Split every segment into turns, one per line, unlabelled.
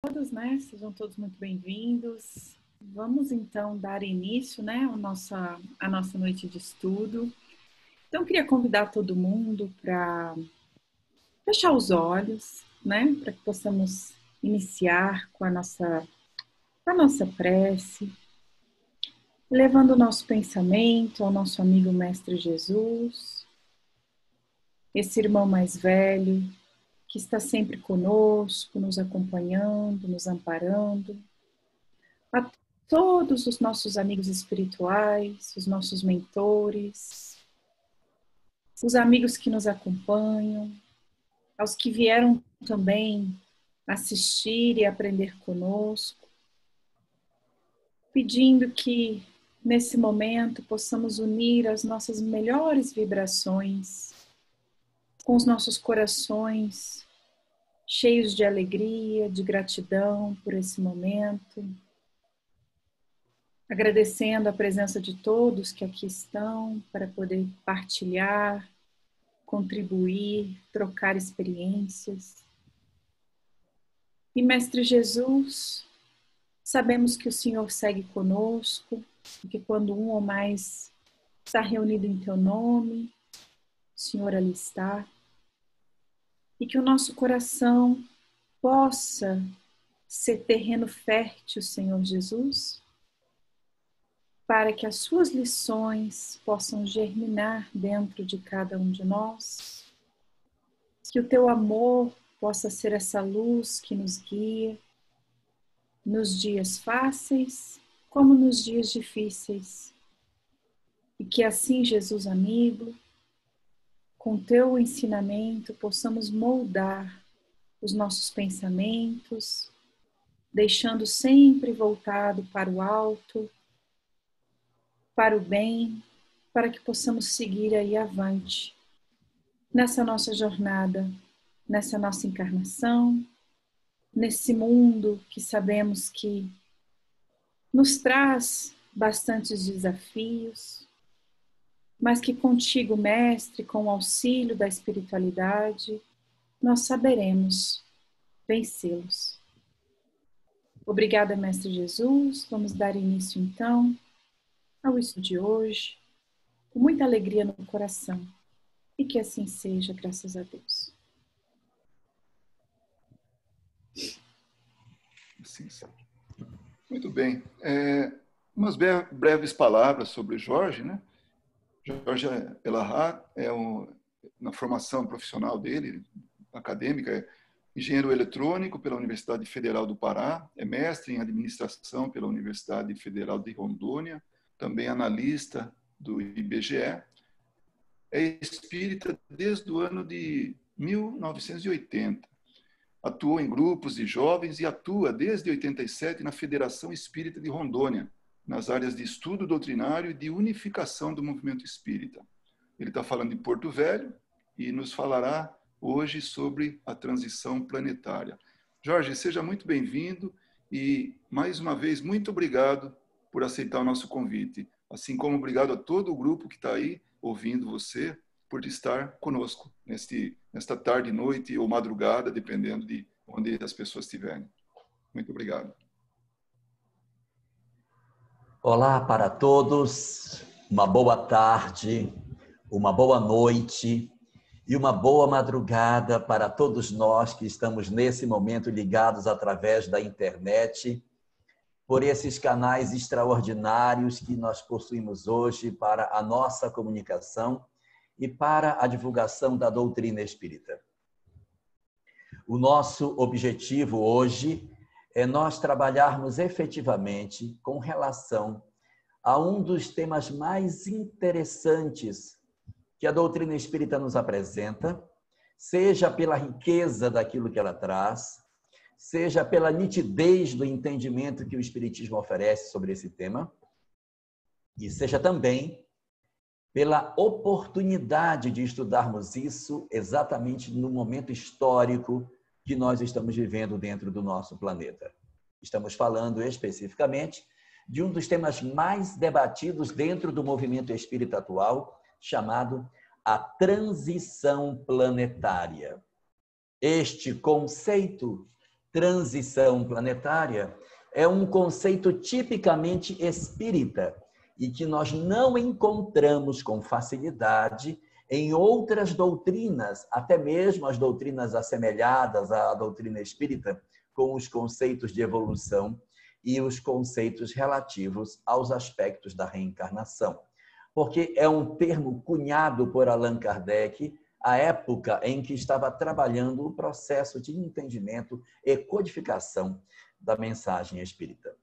Todos, né? Sejam todos muito bem-vindos. Vamos então dar início, né, a nossa noite de estudo. Então, queria convidar todo mundo para fechar os olhos, né, para que possamos iniciar com a nossa prece, levando o nosso pensamento ao nosso amigo Mestre Jesus, esse irmão mais velho que está sempre conosco, nos acompanhando, nos amparando. A todos os nossos amigos espirituais, os nossos mentores, os amigos que nos acompanham, aos que vieram também assistir e aprender conosco, pedindo que nesse momento possamos unir as nossas melhores vibrações com os nossos corações cheios de alegria, de gratidão por esse momento, agradecendo a presença de todos que aqui estão para poder partilhar, contribuir, trocar experiências. E Mestre Jesus, sabemos que o Senhor segue conosco, que quando um ou mais está reunido em Teu nome, o Senhor ali está. E que o nosso coração possa ser terreno fértil, Senhor Jesus, para que as suas lições possam germinar dentro de cada um de nós, que o teu amor possa ser essa luz que nos guia nos dias fáceis como nos dias difíceis. E que assim, Jesus amigo, com teu ensinamento possamos moldar os nossos pensamentos, deixando sempre voltado para o alto, para o bem, para que possamos seguir aí avante, nessa nossa jornada, nessa nossa encarnação, nesse mundo que sabemos que nos traz bastantes desafios, mas que contigo, Mestre, com o auxílio da espiritualidade, nós saberemos vencê-los. Obrigada, Mestre Jesus. Vamos dar início, então, ao estudo de hoje, com muita alegria no coração. E que assim seja, graças a Deus.
Assim seja. Muito bem. Umas breves palavras sobre Jorge, né? Jorge Elahá na formação profissional dele, acadêmica, é engenheiro eletrônico pela Universidade Federal do Pará, é mestre em administração pela Universidade Federal de Rondônia, também analista do IBGE, é espírita desde o ano de 1980. Atuou em grupos de jovens e atua desde 87 na Federação Espírita de Rondônia, nas áreas de estudo doutrinário e de unificação do movimento espírita. Ele está falando em Porto Velho e nos falará hoje sobre a transição planetária. Jorge, seja muito bem-vindo e, mais uma vez, muito obrigado por aceitar o nosso convite. Assim como obrigado a todo o grupo que está aí ouvindo você, por estar conosco nesta tarde, noite ou madrugada, dependendo de onde as pessoas estiverem. Muito obrigado.
Olá para todos, uma boa tarde, uma boa noite e uma boa madrugada para todos nós que estamos nesse momento ligados através da internet, por esses canais extraordinários que nós possuímos hoje para a nossa comunicação e para a divulgação da doutrina espírita. O nosso objetivo hoje é nós trabalharmos efetivamente com relação a um dos temas mais interessantes que a doutrina espírita nos apresenta, seja pela riqueza daquilo que ela traz, seja pela nitidez do entendimento que o espiritismo oferece sobre esse tema, e seja também pela oportunidade de estudarmos isso exatamente no momento histórico que nós estamos vivendo dentro do nosso planeta. Estamos falando especificamente de um dos temas mais debatidos dentro do movimento espírita atual, chamado a transição planetária. Este conceito transição planetária é um conceito tipicamente espírita e que nós não encontramos com facilidade em outras doutrinas, até mesmo as doutrinas assemelhadas à doutrina espírita, com os conceitos de evolução e os conceitos relativos aos aspectos da reencarnação. Porque é um termo cunhado por Allan Kardec à época em que estava trabalhando o processo de entendimento e codificação da mensagem espírita.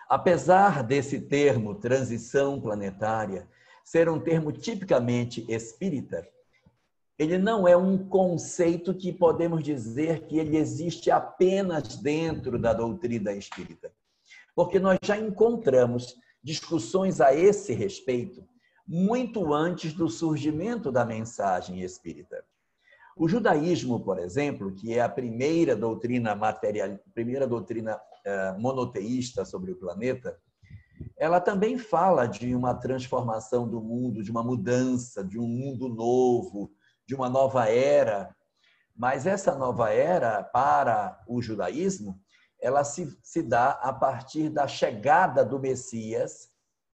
Apesar desse termo, transição planetária, ser um termo tipicamente espírita, ele não é um conceito que podemos dizer que ele existe apenas dentro da doutrina espírita. Porque nós já encontramos discussões a esse respeito muito antes do surgimento da mensagem espírita. O judaísmo, por exemplo, que é a primeira doutrina monoteísta sobre o planeta, ela também fala de uma transformação do mundo, de uma mudança, de um mundo novo, de uma nova era. Mas essa nova era, para o judaísmo, ela se dá a partir da chegada do Messias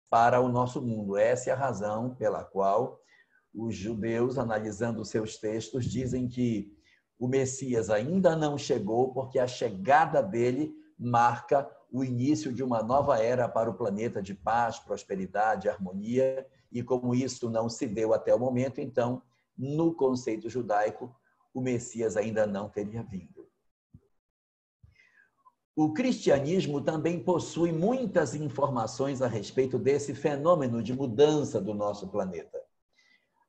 para o nosso mundo. Essa é a razão pela qual os judeus, analisando seus textos, dizem que o Messias ainda não chegou porque a chegada dele marca o início de uma nova era para o planeta de paz, prosperidade, harmonia, e como isso não se deu até o momento, então, no conceito judaico, o Messias ainda não teria vindo. O cristianismo também possui muitas informações a respeito desse fenômeno de mudança do nosso planeta.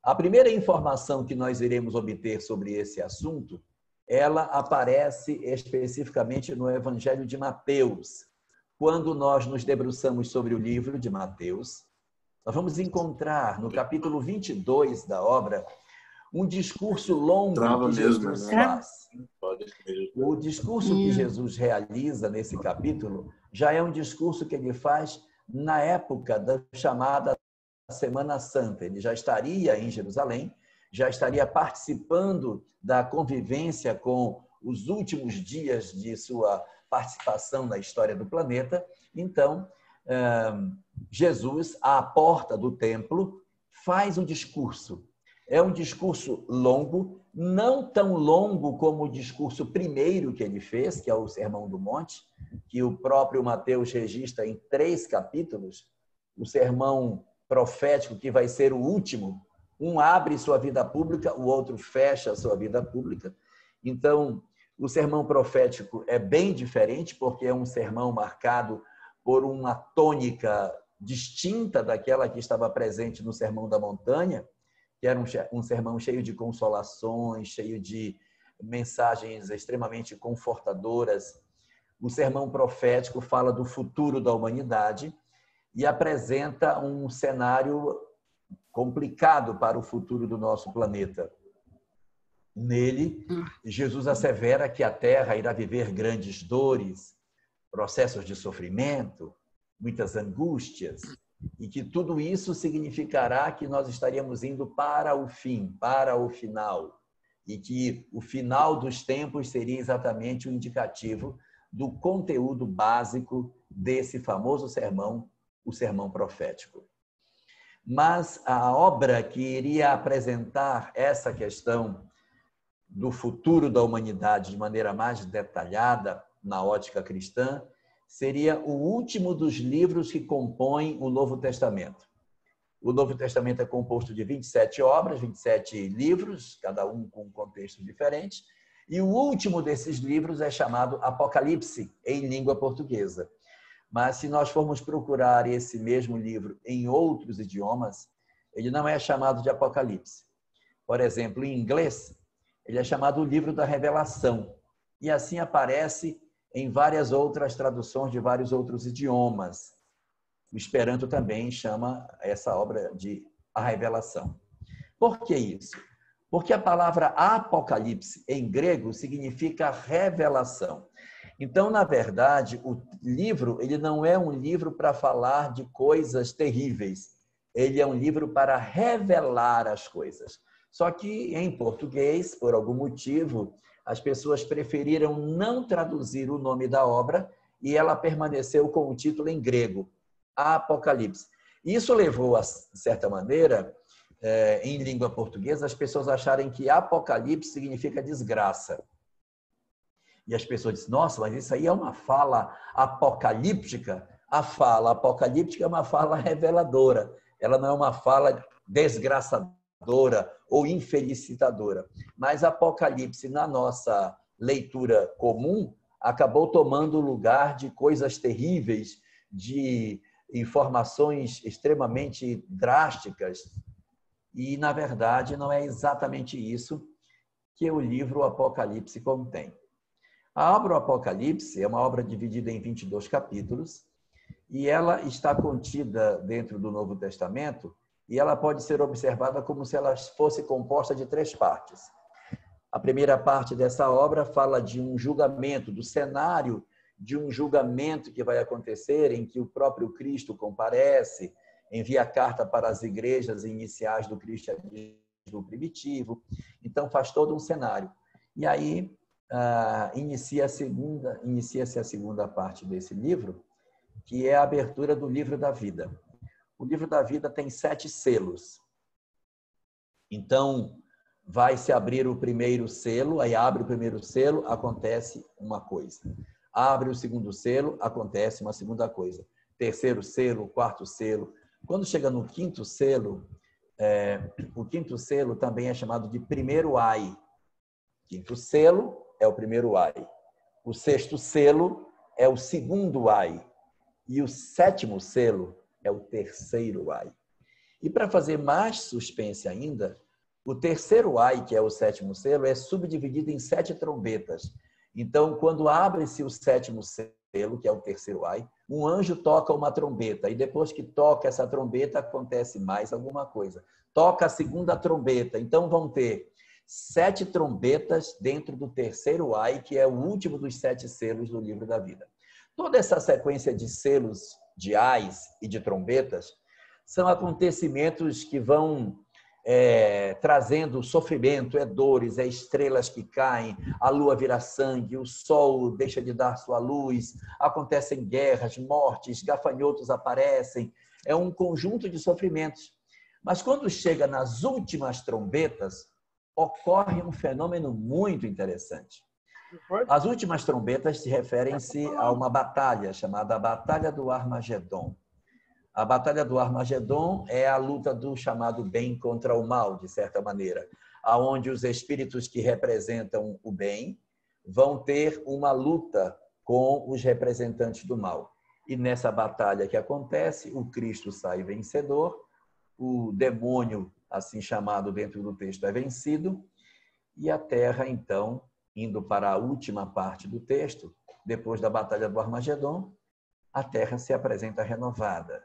A primeira informação que nós iremos obter sobre esse assunto, ela aparece especificamente no Evangelho de Mateus. Quando nós nos debruçamos sobre o livro de Mateus, nós vamos encontrar no capítulo 22 da obra um discurso longo que Jesus faz. O discurso que Jesus realiza nesse capítulo já é um discurso que ele faz na época da chamada Semana Santa. Ele já estaria em Jerusalém, já estaria participando da convivência com os últimos dias de sua participação na história do planeta. Então, Jesus, à porta do templo, faz um discurso. É um discurso longo, não tão longo como o discurso primeiro que ele fez, que é o Sermão do Monte, que o próprio Mateus registra em 3 capítulos, o sermão profético, que vai ser o último. Um abre sua vida pública, o outro fecha sua vida pública. Então, o sermão profético é bem diferente, porque é um sermão marcado por uma tônica distinta daquela que estava presente no Sermão da Montanha, que era um sermão cheio de consolações, cheio de mensagens extremamente confortadoras. O sermão profético fala do futuro da humanidade e apresenta um cenário complicado para o futuro do nosso planeta. Nele, Jesus assevera que a Terra irá viver grandes dores, processos de sofrimento, muitas angústias, e que tudo isso significará que nós estaríamos indo para o fim, para o final, e que o final dos tempos seria exatamente o indicativo do conteúdo básico desse famoso sermão, o sermão profético. Mas a obra que iria apresentar essa questão do futuro da humanidade de maneira mais detalhada, na ótica cristã, seria o último dos livros que compõem o Novo Testamento. O Novo Testamento é composto de 27 obras, 27 livros, cada um com um contexto diferente, e o último desses livros é chamado Apocalipse, em língua portuguesa. Mas se nós formos procurar esse mesmo livro em outros idiomas, ele não é chamado de Apocalipse. Por exemplo, em inglês, ele é chamado o Livro da Revelação, e assim aparece em várias outras traduções de vários outros idiomas. O Esperanto também chama essa obra de A Revelação. Por que isso? Porque a palavra Apocalipse, em grego, significa revelação. Então, na verdade, o livro ele não é um livro para falar de coisas terríveis. Ele é um livro para revelar as coisas. Só que, em português, por algum motivo, as pessoas preferiram não traduzir o nome da obra e ela permaneceu com o título em grego, Apocalipse. Isso levou, de certa maneira, em língua portuguesa, as pessoas acharem que Apocalipse significa desgraça. E as pessoas dizem, nossa, mas isso aí é uma fala apocalíptica. A fala apocalíptica é uma fala reveladora. Ela não é uma fala desgraçadora ou infelicitadora. Mas Apocalipse, na nossa leitura comum, acabou tomando o lugar de coisas terríveis, de informações extremamente drásticas. E, na verdade, não é exatamente isso que o livro Apocalipse contém. A obra Apocalipse é uma obra dividida em 22 capítulos e ela está contida dentro do Novo Testamento e ela pode ser observada como se ela fosse composta de 3 partes. A primeira parte dessa obra fala de um julgamento, do cenário de um julgamento que vai acontecer, em que o próprio Cristo comparece, envia carta para as igrejas iniciais do cristianismo primitivo. Então, faz todo um cenário. E aí, inicia-se a segunda parte desse livro, que é a abertura do livro da vida. O livro da vida tem 7 selos. Então, vai se abrir o primeiro selo, aí abre o primeiro selo, acontece uma coisa. Abre o segundo selo, acontece uma segunda coisa. Terceiro selo, quarto selo. Quando chega no quinto selo, o quinto selo também é chamado de primeiro ai. Quinto selo é o primeiro ai. O sexto selo é o segundo ai. E o sétimo selo é o terceiro ai. E para fazer mais suspense ainda, o terceiro ai, que é o sétimo selo, é subdividido em 7 trombetas. Então, quando abre-se o sétimo selo, que é o terceiro ai, um anjo toca uma trombeta. E depois que toca essa trombeta, acontece mais alguma coisa. Toca a segunda trombeta. Então, vão ter 7 trombetas dentro do terceiro ai, que é o último dos 7 selos do livro da vida. Toda essa sequência de selos, de ais e de trombetas, são acontecimentos que vão trazendo sofrimento, dores, estrelas que caem, a lua vira sangue, o sol deixa de dar sua luz, acontecem guerras, mortes, gafanhotos aparecem, é um conjunto de sofrimentos. Mas quando chega nas últimas trombetas, ocorre um fenômeno muito interessante. As últimas trombetas se referem-se a uma batalha chamada Batalha do Armagedon. A Batalha do Armagedon é a luta do chamado bem contra o mal, de certa maneira, aonde os espíritos que representam o bem vão ter uma luta com os representantes do mal. E nessa batalha que acontece, o Cristo sai vencedor, o demônio, assim chamado dentro do texto, é vencido, e a Terra, então, indo para a última parte do texto, depois da Batalha do Armagedon, a Terra se apresenta renovada.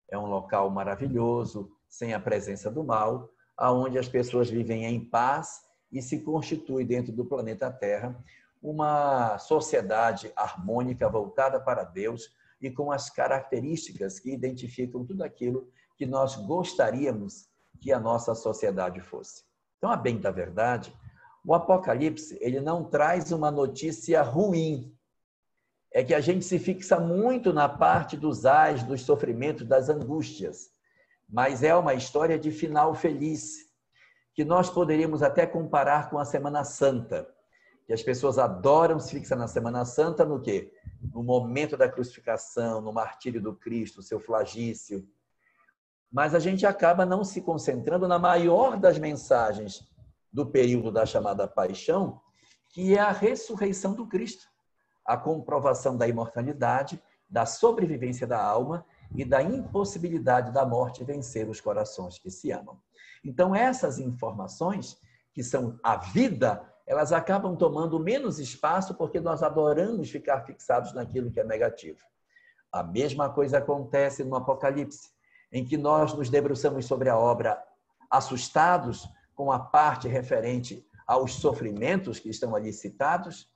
É um local maravilhoso, sem a presença do mal, onde as pessoas vivem em paz e se constitui dentro do planeta Terra uma sociedade harmônica voltada para Deus e com as características que identificam tudo aquilo que nós gostaríamos que a nossa sociedade fosse. Então, a bem da verdade, o Apocalipse ele não traz uma notícia ruim. É que a gente se fixa muito na parte dos ais, dos sofrimentos, das angústias. Mas é uma história de final feliz, que nós poderíamos até comparar com a Semana Santa. Que as pessoas adoram se fixar na Semana Santa no quê? No momento da crucificação, no martírio do Cristo, seu flagício. Mas a gente acaba não se concentrando na maior das mensagens do período da chamada paixão, que é a ressurreição do Cristo. A comprovação da imortalidade, da sobrevivência da alma e da impossibilidade da morte vencer os corações que se amam. Então, essas informações, que são a vida, elas acabam tomando menos espaço porque nós adoramos ficar fixados naquilo que é negativo. A mesma coisa acontece no Apocalipse, em que nós nos debruçamos sobre a obra assustados com a parte referente aos sofrimentos que estão ali citados,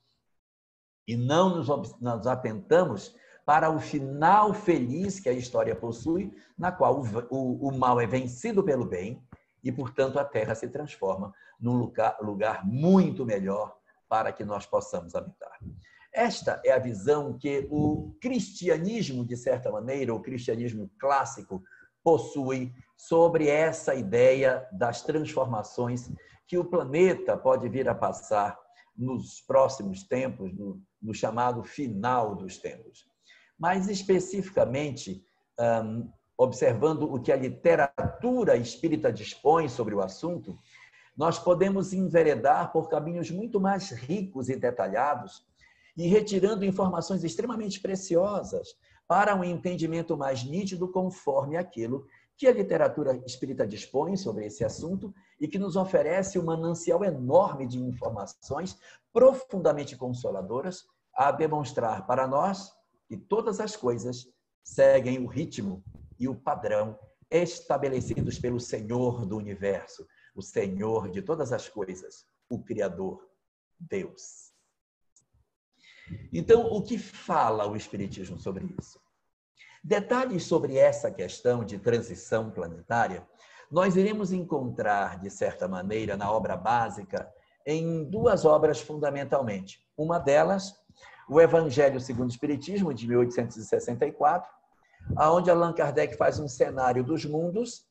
e não nos atentamos para o final feliz que a história possui, na qual o mal é vencido pelo bem e, portanto, a Terra se transforma num lugar muito melhor, para que nós possamos habitar. Esta é a visão que o cristianismo, de certa maneira, o cristianismo clássico, possui sobre essa ideia das transformações que o planeta pode vir a passar nos próximos tempos, no chamado final dos tempos. Mais especificamente, observando o que a literatura espírita dispõe sobre o assunto, nós podemos enveredar por caminhos muito mais ricos e detalhados e retirando informações extremamente preciosas para um entendimento mais nítido conforme aquilo que a literatura espírita dispõe sobre esse assunto e que nos oferece um manancial enorme de informações profundamente consoladoras a demonstrar para nós que todas as coisas seguem o ritmo e o padrão estabelecidos pelo Senhor do universo, o Senhor de todas as coisas, o Criador, Deus. Então, o que fala o Espiritismo sobre isso? Detalhes sobre essa questão de transição planetária, nós iremos encontrar, de certa maneira, na obra básica, em duas obras fundamentalmente. Uma delas, o Evangelho segundo o Espiritismo, de 1864, onde Allan Kardec faz um cenário dos mundos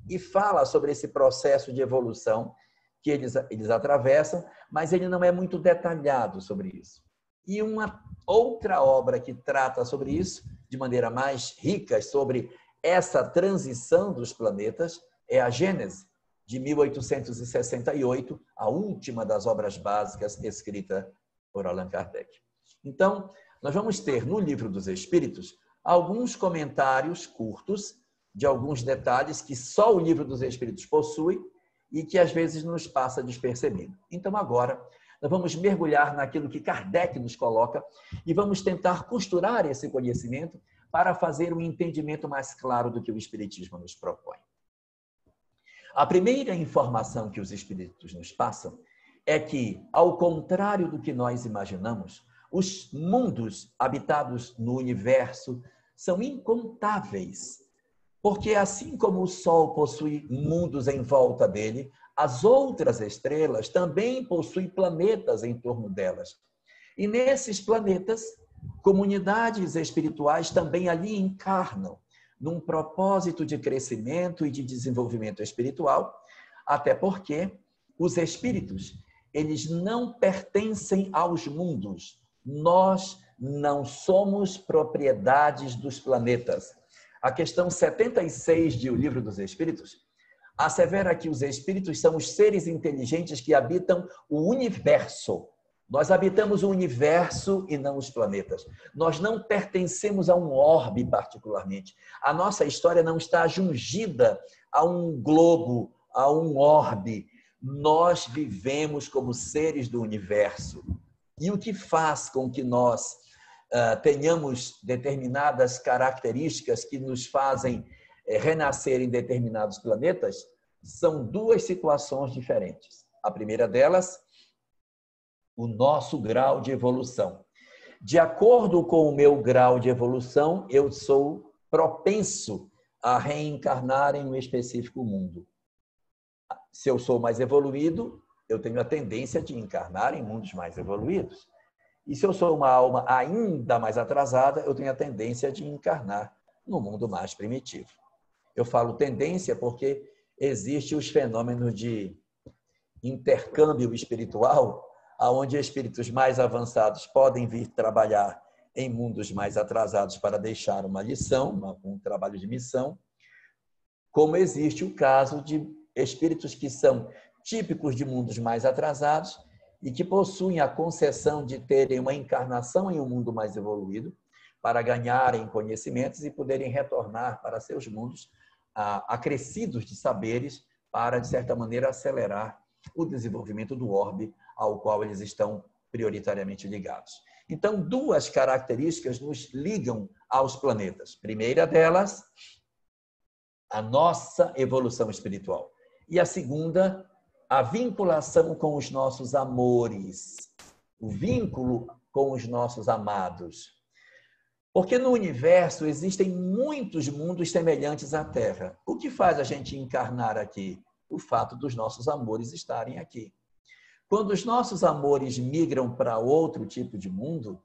e fala sobre esse processo de evolução que eles atravessam, mas ele não é muito detalhado sobre isso. E uma outra obra que trata sobre isso, de maneira mais rica, sobre essa transição dos planetas, é a Gênese, de 1868, a última das obras básicas escrita por Allan Kardec. Então, nós vamos ter no Livro dos Espíritos alguns comentários curtos de alguns detalhes que só o Livro dos Espíritos possui e que às vezes nos passa despercebido. Então, agora, nós vamos mergulhar naquilo que Kardec nos coloca e vamos tentar costurar esse conhecimento para fazer um entendimento mais claro do que o Espiritismo nos propõe. A primeira informação que os Espíritos nos passam é que, ao contrário do que nós imaginamos, os mundos habitados no universo são incontáveis, porque assim como o Sol possui mundos em volta dele, as outras estrelas também possuem planetas em torno delas. E nesses planetas, comunidades espirituais também ali encarnam, num propósito de crescimento e de desenvolvimento espiritual, até porque os espíritos, eles não pertencem aos mundos. Nós não somos propriedades dos planetas. A questão 76 de O Livro dos Espíritos assevera que os espíritos são os seres inteligentes que habitam o universo. Nós habitamos o universo e não os planetas. Nós não pertencemos a um orbe particularmente. A nossa história não está jungida a um globo, a um orbe. Nós vivemos como seres do universo. E o que faz com que nós tenhamos determinadas características que nos fazem renascer em determinados planetas são duas situações diferentes. A primeira delas, o nosso grau de evolução. De acordo com o meu grau de evolução, eu sou propenso a reencarnar em um específico mundo. Se eu sou mais evoluído, eu tenho a tendência de encarnar em mundos mais evoluídos. E se eu sou uma alma ainda mais atrasada, eu tenho a tendência de encarnar no mundo mais primitivo. Eu falo tendência porque existem os fenômenos de intercâmbio espiritual, onde espíritos mais avançados podem vir trabalhar em mundos mais atrasados para deixar uma lição, um trabalho de missão, como existe o caso de espíritos que são típicos de mundos mais atrasados e que possuem a concessão de terem uma encarnação em um mundo mais evoluído para ganharem conhecimentos e poderem retornar para seus mundos acrescidos de saberes para, de certa maneira, acelerar o desenvolvimento do orbe ao qual eles estão prioritariamente ligados. Então, duas características nos ligam aos planetas. Primeira delas, a nossa evolução espiritual. E a segunda, a vinculação com os nossos amores, o vínculo com os nossos amados. Porque no universo existem muitos mundos semelhantes à Terra. O que faz a gente encarnar aqui? O fato dos nossos amores estarem aqui. Quando os nossos amores migram para outro tipo de mundo,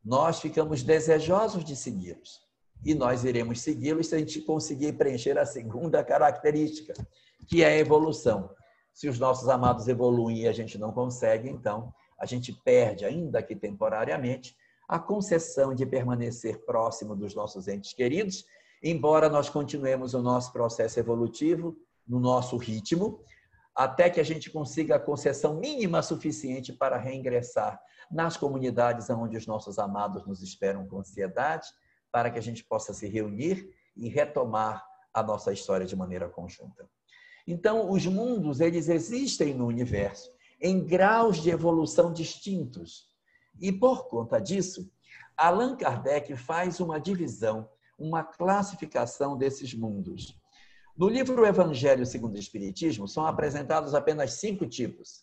nós ficamos desejosos de segui-los. E nós iremos segui-los se a gente conseguir preencher a segunda característica, que é a evolução. Se os nossos amados evoluem e a gente não consegue, então a gente perde, ainda que temporariamente, a concessão de permanecer próximo dos nossos entes queridos, embora nós continuemos o nosso processo evolutivo no nosso ritmo, até que a gente consiga a concessão mínima suficiente para reingressar nas comunidades onde os nossos amados nos esperam com ansiedade, para que a gente possa se reunir e retomar a nossa história de maneira conjunta. Então, os mundos, eles existem no universo em graus de evolução distintos. E, por conta disso, Allan Kardec faz uma divisão, uma classificação desses mundos. No livro Evangelho segundo o Espiritismo, são apresentados apenas 5 tipos,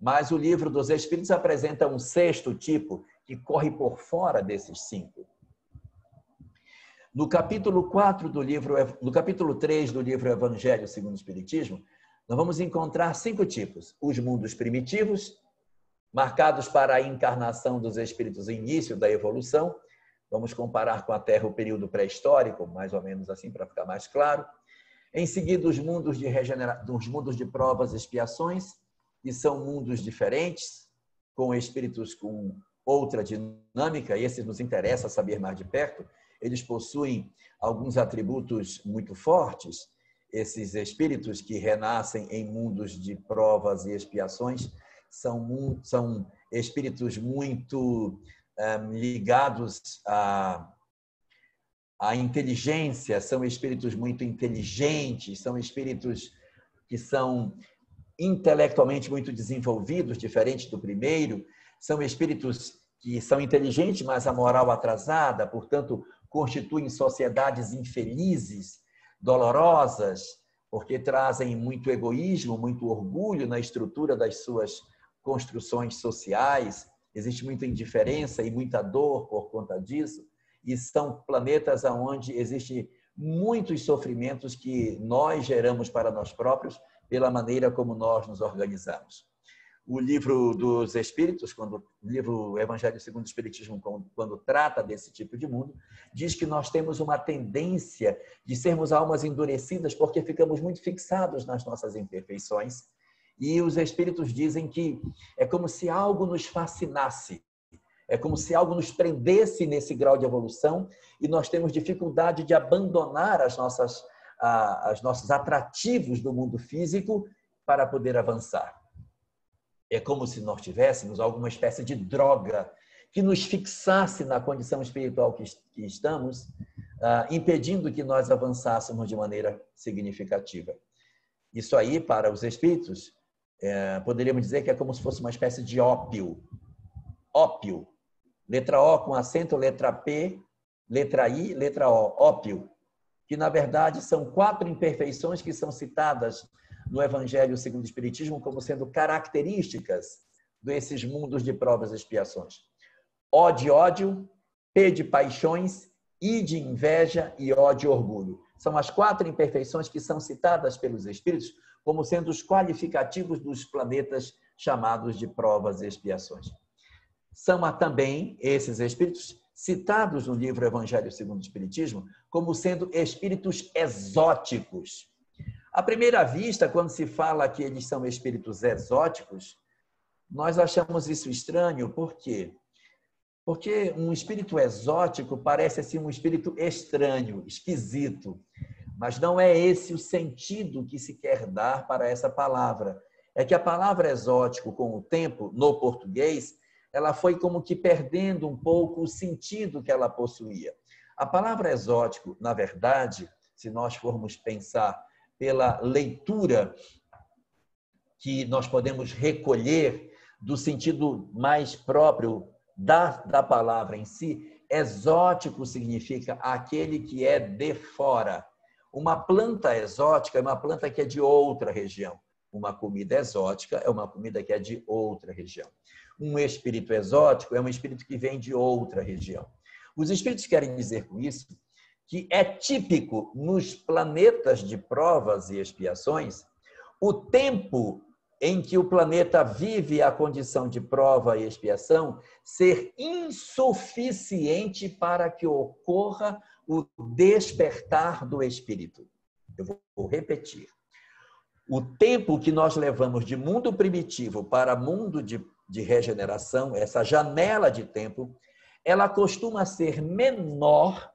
mas o livro dos Espíritos apresenta um 6º tipo, que corre por fora desses 5. No capítulo 4 do livro, no capítulo 3 do livro Evangelho segundo o Espiritismo, nós vamos encontrar 5 tipos. Os mundos primitivos, marcados para a encarnação dos espíritos no início da evolução. Vamos comparar com a Terra o período pré-histórico, mais ou menos assim, para ficar mais claro. Em seguida, os mundos de provas e expiações, que são mundos diferentes, com espíritos com outra dinâmica, e esses nos interessa saber mais de perto. Eles possuem alguns atributos muito fortes. Esses espíritos que renascem em mundos de provas e expiações são espíritos muito ligados à inteligência, são espíritos muito inteligentes, são espíritos que são intelectualmente muito desenvolvidos, diferente do primeiro, são espíritos que são inteligentes, mas a moral atrasada, portanto, constituem sociedades infelizes, dolorosas, porque trazem muito egoísmo, muito orgulho na estrutura das suas construções sociais, existe muita indiferença e muita dor por conta disso, e são planetas onde existem muitos sofrimentos que nós geramos para nós próprios pela maneira como nós nos organizamos. O livro dos Espíritos, o livro Evangelho segundo o Espiritismo, quando trata desse tipo de mundo, diz que nós temos uma tendência de sermos almas endurecidas porque ficamos muito fixados nas nossas imperfeições. E os Espíritos dizem que é como se algo nos fascinasse, é como se algo nos prendesse nesse grau de evolução e nós temos dificuldade de abandonar os nossos atrativos do mundo físico para poder avançar. É como se nós tivéssemos alguma espécie de droga que nos fixasse na condição espiritual que estamos, impedindo que nós avançássemos de maneira significativa. Isso aí, para os espíritos, poderíamos dizer que é como se fosse uma espécie de ópio. Ópio. Letra O com acento, letra P, letra I, letra O. Ópio. Que, na verdade, são 4 imperfeições que são citadas no Evangelho segundo o Espiritismo como sendo características desses mundos de provas e expiações. O de ódio, P de paixões, I de inveja e O de orgulho. São as 4 imperfeições que são citadas pelos Espíritos como sendo os qualificativos dos planetas chamados de provas e expiações. São também esses Espíritos citados no livro Evangelho segundo o Espiritismo como sendo espíritos exóticos. À primeira vista, quando se fala que eles são espíritos exóticos, nós achamos isso estranho. Por quê? Porque um espírito exótico parece assim um espírito estranho, esquisito. Mas não é esse o sentido que se quer dar para essa palavra. É que a palavra exótico, com o tempo, no português, ela foi como que perdendo um pouco o sentido que ela possuía. A palavra exótico, na verdade, se nós formos pensar pela leitura que nós podemos recolher do sentido mais próprio da palavra em si, exótico significa aquele que é de fora. Uma planta exótica é uma planta que é de outra região. Uma comida exótica é uma comida que é de outra região. Um espírito exótico é um espírito que vem de outra região. Os espíritos querem dizer com isso que é típico nos planetas de provas e expiações o tempo em que o planeta vive a condição de prova e expiação ser insuficiente para que ocorra o despertar do espírito. Eu vou repetir. O tempo que nós levamos de mundo primitivo para mundo de regeneração, essa janela de tempo, ela costuma ser menor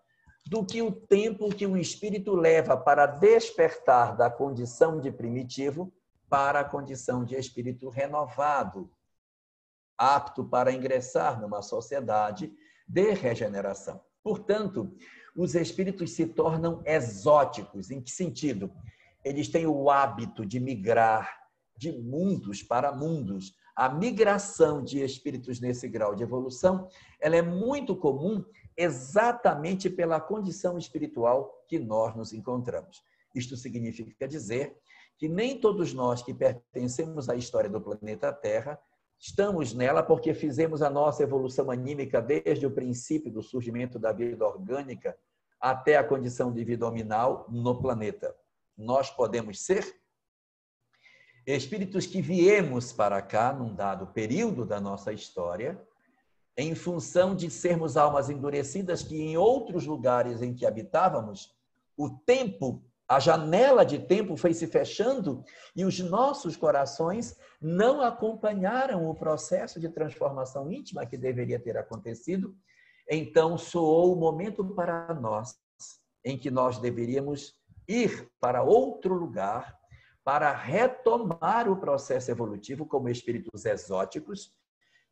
do que o tempo que o espírito leva para despertar da condição de primitivo para a condição de espírito renovado, apto para ingressar numa sociedade de regeneração. Portanto, os espíritos se tornam exóticos. Em que sentido? Eles têm o hábito de migrar de mundos para mundos. A migração de espíritos nesse grau de evolução, ela é muito comum exatamente pela condição espiritual que nós nos encontramos. Isto significa dizer que nem todos nós que pertencemos à história do planeta Terra estamos nela porque fizemos a nossa evolução anímica desde o princípio do surgimento da vida orgânica até a condição de vida nominal no planeta. Nós podemos ser espíritos que viemos para cá num dado período da nossa história, em função de sermos almas endurecidas que em outros lugares em que habitávamos, o tempo, a janela de tempo foi se fechando e os nossos corações não acompanharam o processo de transformação íntima que deveria ter acontecido. Então, soou o momento para nós em que nós deveríamos ir para outro lugar para retomar o processo evolutivo como espíritos exóticos,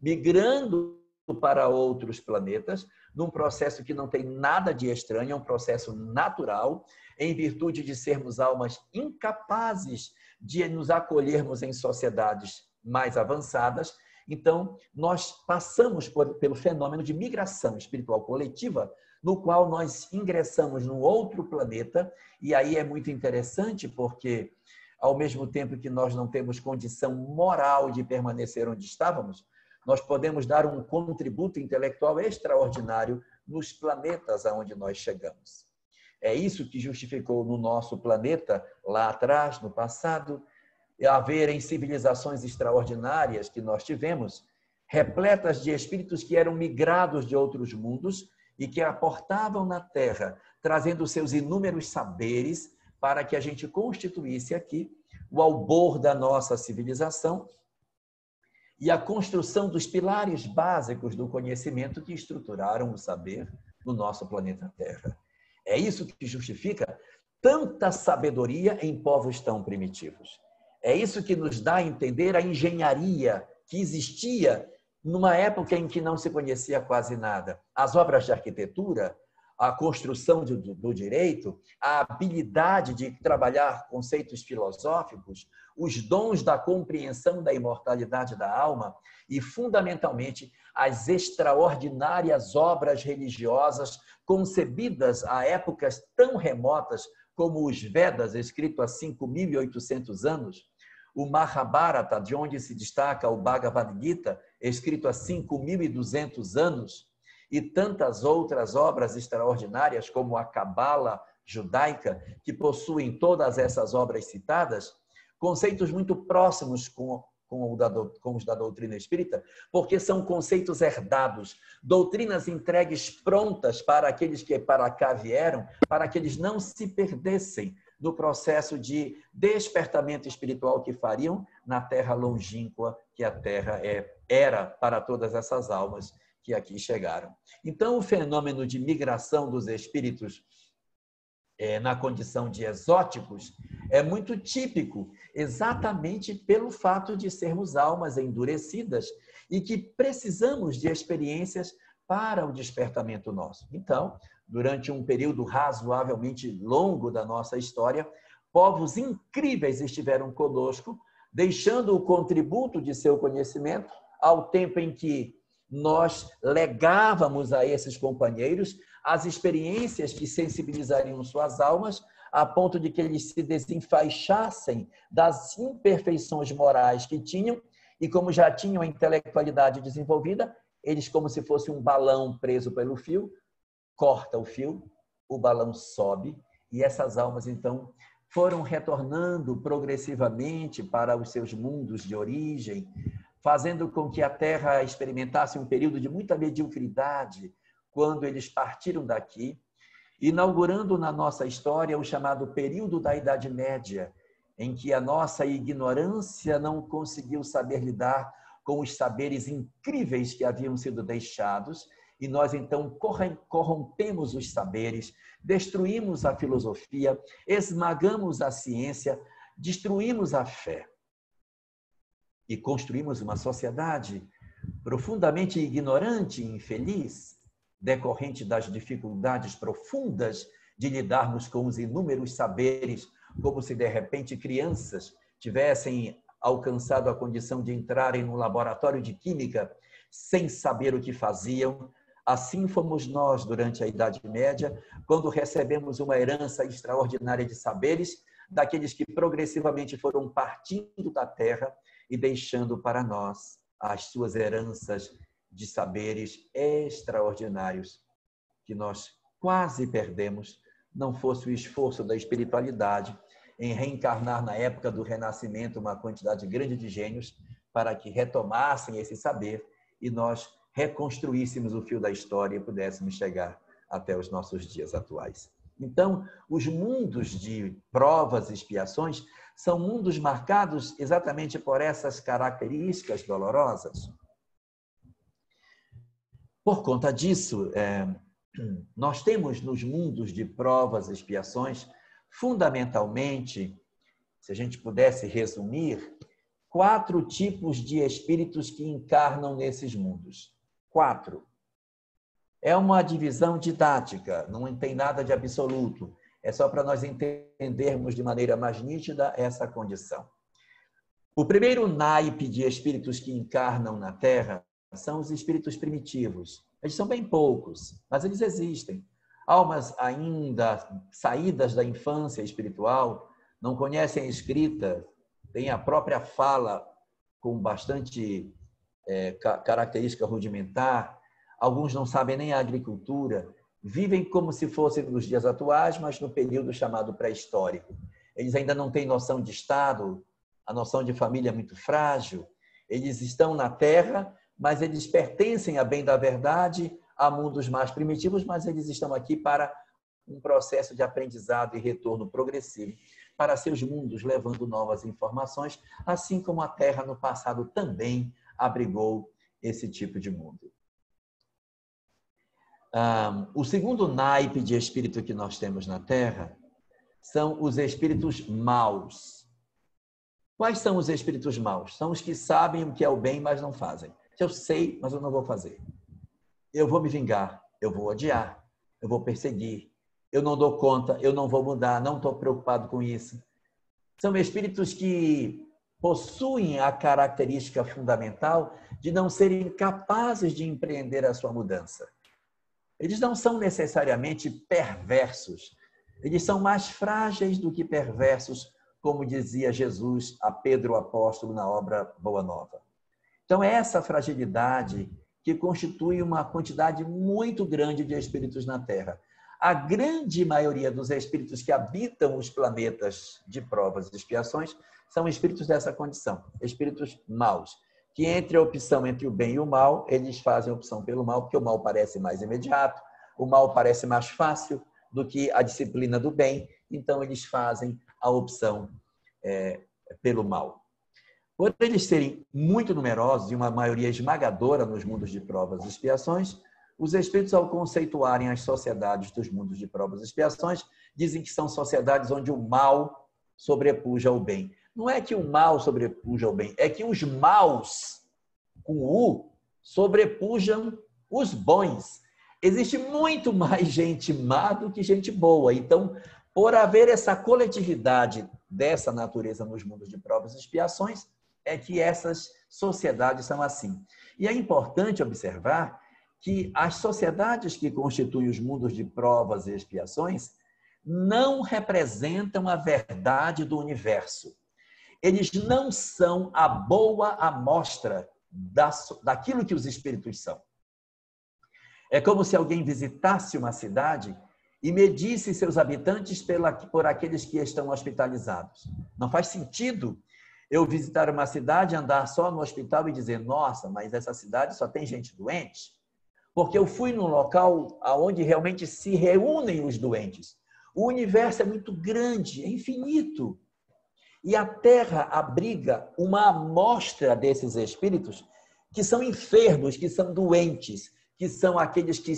migrando para outros planetas, num processo que não tem nada de estranho, é um processo natural, em virtude de sermos almas incapazes de nos acolhermos em sociedades mais avançadas. Então, nós passamos pelo fenômeno de migração espiritual coletiva, no qual nós ingressamos num outro planeta, e aí é muito interessante porque, ao mesmo tempo que nós não temos condição moral de permanecer onde estávamos, nós podemos dar um contributo intelectual extraordinário nos planetas aonde nós chegamos. É isso que justificou no nosso planeta, lá atrás, no passado, haverem civilizações extraordinárias que nós tivemos, repletas de espíritos que eram migrados de outros mundos e que aportavam na Terra, trazendo seus inúmeros saberes para que a gente constituísse aqui o albor da nossa civilização e a construção dos pilares básicos do conhecimento que estruturaram o saber no nosso planeta Terra. É isso que justifica tanta sabedoria em povos tão primitivos. É isso que nos dá a entender a engenharia que existia numa época em que não se conhecia quase nada. As obras de arquitetura, a construção do direito, a habilidade de trabalhar conceitos filosóficos, os dons da compreensão da imortalidade da alma e, fundamentalmente, as extraordinárias obras religiosas concebidas a épocas tão remotas como os Vedas, escrito há 5.800 anos, o Mahabharata, de onde se destaca o Bhagavad Gita, escrito há 5.200 anos, e tantas outras obras extraordinárias, como a Cabala judaica, que possuem todas essas obras citadas, conceitos muito próximos com os da doutrina espírita, porque são conceitos herdados, doutrinas entregues prontas para aqueles que para cá vieram, para que eles não se perdessem no processo de despertamento espiritual que fariam na terra longínqua que a terra era para todas essas almas que aqui chegaram. Então, o fenômeno de migração dos espíritos na condição de exóticos é muito típico, exatamente pelo fato de sermos almas endurecidas e que precisamos de experiências para o despertamento nosso. Então, durante um período razoavelmente longo da nossa história, povos incríveis estiveram conosco, deixando o contributo de seu conhecimento ao tempo em que nós legávamos a esses companheiros as experiências que sensibilizariam suas almas, a ponto de que eles se desenfaixassem das imperfeições morais que tinham, e como já tinham a intelectualidade desenvolvida, eles, como se fosse um balão preso pelo fio, corta o fio, o balão sobe, e essas almas, então, foram retornando progressivamente para os seus mundos de origem, fazendo com que a Terra experimentasse um período de muita mediocridade quando eles partiram daqui, inaugurando na nossa história o chamado período da Idade Média, em que a nossa ignorância não conseguiu saber lidar com os saberes incríveis que haviam sido deixados, e nós então corrompemos os saberes, destruímos a filosofia, esmagamos a ciência, destruímos a fé. E construímos uma sociedade profundamente ignorante e infeliz, decorrente das dificuldades profundas de lidarmos com os inúmeros saberes, como se de repente crianças tivessem alcançado a condição de entrarem no laboratório de química sem saber o que faziam. Assim fomos nós durante a Idade Média, quando recebemos uma herança extraordinária de saberes, daqueles que progressivamente foram partindo da terra e deixando para nós as suas heranças de saberes extraordinários, que nós quase perdemos, não fosse o esforço da espiritualidade em reencarnar na época do Renascimento uma quantidade grande de gênios para que retomassem esse saber e nós reconstruíssemos o fio da história e pudéssemos chegar até os nossos dias atuais. Então, os mundos de provas e expiações são mundos marcados exatamente por essas características dolorosas. Por conta disso, nós temos nos mundos de provas e expiações, fundamentalmente, se a gente pudesse resumir, 4 tipos de espíritos que encarnam nesses mundos. 4. É uma divisão didática, não tem nada de absoluto. É só para nós entendermos de maneira mais nítida essa condição. O primeiro naipe de espíritos que encarnam na Terra são os espíritos primitivos. Eles são bem poucos, mas eles existem. Almas ainda saídas da infância espiritual, não conhecem a escrita, têm a própria fala com bastante característica rudimentar, alguns não sabem nem a agricultura, vivem como se fossem nos dias atuais, mas no período chamado pré-histórico. Eles ainda não têm noção de Estado, a noção de família é muito frágil, eles estão na Terra, mas eles pertencem, a bem da verdade, a mundos mais primitivos, mas eles estão aqui para um processo de aprendizado e retorno progressivo para seus mundos, levando novas informações, assim como a Terra no passado também abrigou esse tipo de mundo. O segundo naipe de espírito que nós temos na Terra são os espíritos maus. Quais são os espíritos maus? São os que sabem o que é o bem, mas não fazem. Eu sei, mas eu não vou fazer. Eu vou me vingar, eu vou odiar, eu vou perseguir, eu não dou conta, eu não vou mudar, não estou preocupado com isso. São espíritos que possuem a característica fundamental de não serem capazes de empreender a sua mudança. Eles não são necessariamente perversos, eles são mais frágeis do que perversos, como dizia Jesus a Pedro o apóstolo na obra Boa Nova. Então, é essa fragilidade que constitui uma quantidade muito grande de espíritos na Terra. A grande maioria dos espíritos que habitam os planetas de provas e expiações são espíritos dessa condição, espíritos maus, que entre a opção entre o bem e o mal, eles fazem a opção pelo mal, porque o mal parece mais imediato, o mal parece mais fácil do que a disciplina do bem, então eles fazem a opção pelo mal. Por eles serem muito numerosos e uma maioria esmagadora nos mundos de provas e expiações, os espíritos, ao conceituarem as sociedades dos mundos de provas e expiações, dizem que são sociedades onde o mal sobrepuja o bem. Não é que o mal sobrepuja o bem, é que os maus, com U, sobrepujam os bons. Existe muito mais gente má do que gente boa. Então, por haver essa coletividade dessa natureza nos mundos de provas e expiações, é que essas sociedades são assim. E é importante observar que as sociedades que constituem os mundos de provas e expiações não representam a verdade do universo. Eles não são a boa amostra daquilo que os espíritos são. É como se alguém visitasse uma cidade e medisse seus habitantes por aqueles que estão hospitalizados. Não faz sentido eu visitar uma cidade, andar só no hospital e dizer, nossa, mas essa cidade só tem gente doente. Porque eu fui num local onde realmente se reúnem os doentes. O universo é muito grande, é infinito. E a Terra abriga uma amostra desses espíritos que são enfermos, que são doentes, que são aqueles que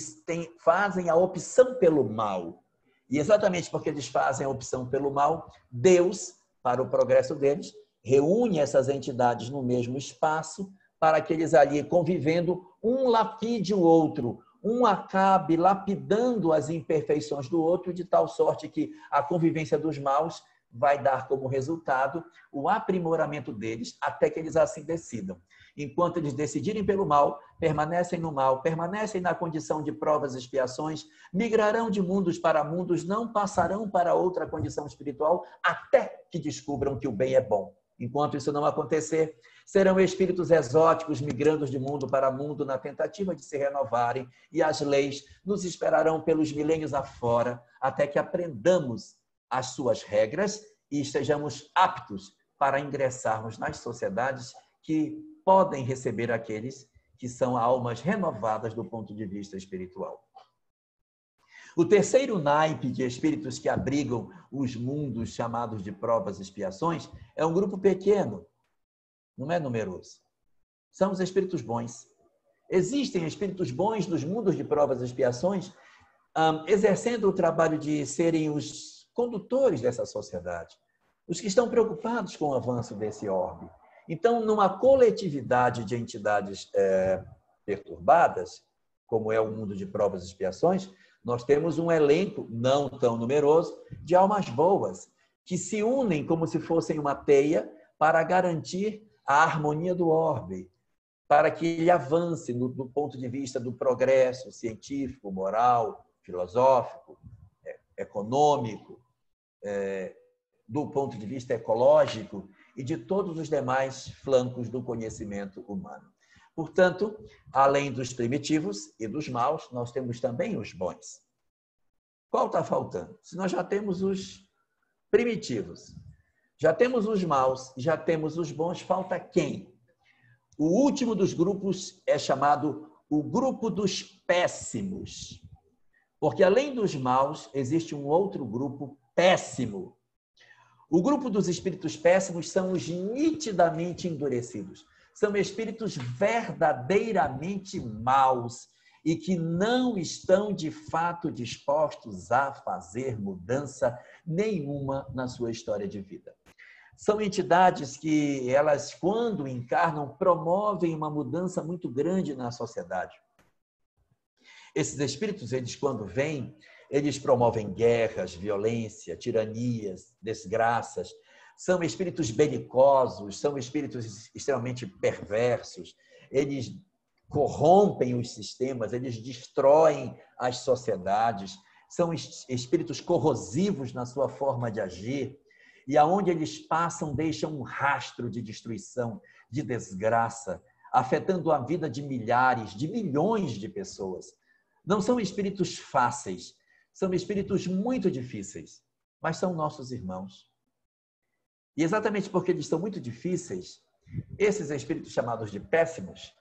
fazem a opção pelo mal. E exatamente porque eles fazem a opção pelo mal, Deus, para o progresso deles, reúne essas entidades no mesmo espaço para que eles ali, convivendo, um lapide o outro, um acabe lapidando as imperfeições do outro, de tal sorte que a convivência dos maus vai dar como resultado o aprimoramento deles até que eles assim decidam. Enquanto eles decidirem pelo mal, permanecem no mal, permanecem na condição de provas e expiações, migrarão de mundos para mundos, não passarão para outra condição espiritual até que descubram que o bem é bom. Enquanto isso não acontecer, serão espíritos exóticos migrando de mundo para mundo na tentativa de se renovarem, e as leis nos esperarão pelos milênios afora até que aprendamos as suas regras e estejamos aptos para ingressarmos nas sociedades que podem receber aqueles que são almas renovadas do ponto de vista espiritual. O terceiro naipe de espíritos que abrigam os mundos chamados de provas e expiações é um grupo pequeno, não é numeroso. São os espíritos bons. Existem espíritos bons nos mundos de provas e expiações, exercendo o trabalho de serem os condutores dessa sociedade, os que estão preocupados com o avanço desse orbe. Então, numa coletividade de entidades perturbadas, como é o mundo de provas e expiações, nós temos um elenco não tão numeroso de almas boas, que se unem como se fossem uma teia para garantir a harmonia do orbe, para que ele avance do ponto de vista do progresso científico, moral, filosófico, econômico, do ponto de vista ecológico e de todos os demais flancos do conhecimento humano. Portanto, além dos primitivos e dos maus, nós temos também os bons. Qual está faltando? Se nós já temos os primitivos, já temos os maus, já temos os bons, falta quem? O último dos grupos é chamado o grupo dos péssimos. Porque além dos maus, existe um outro grupo péssimo. O grupo dos espíritos péssimos são os nitidamente endurecidos. São espíritos verdadeiramente maus e que não estão, de fato, dispostos a fazer mudança nenhuma na sua história de vida. São entidades que, elas, quando encarnam, promovem uma mudança muito grande na sociedade. Esses espíritos, eles, quando vêm, eles promovem guerras, violência, tiranias, desgraças. São espíritos belicosos, são espíritos extremamente perversos. Eles corrompem os sistemas, eles destroem as sociedades. São espíritos corrosivos na sua forma de agir. E aonde eles passam, deixam um rastro de destruição, de desgraça, afetando a vida de milhares, de milhões de pessoas. Não são espíritos fáceis, são espíritos muito difíceis, mas são nossos irmãos. E exatamente porque eles são muito difíceis, esses espíritos chamados de péssimos,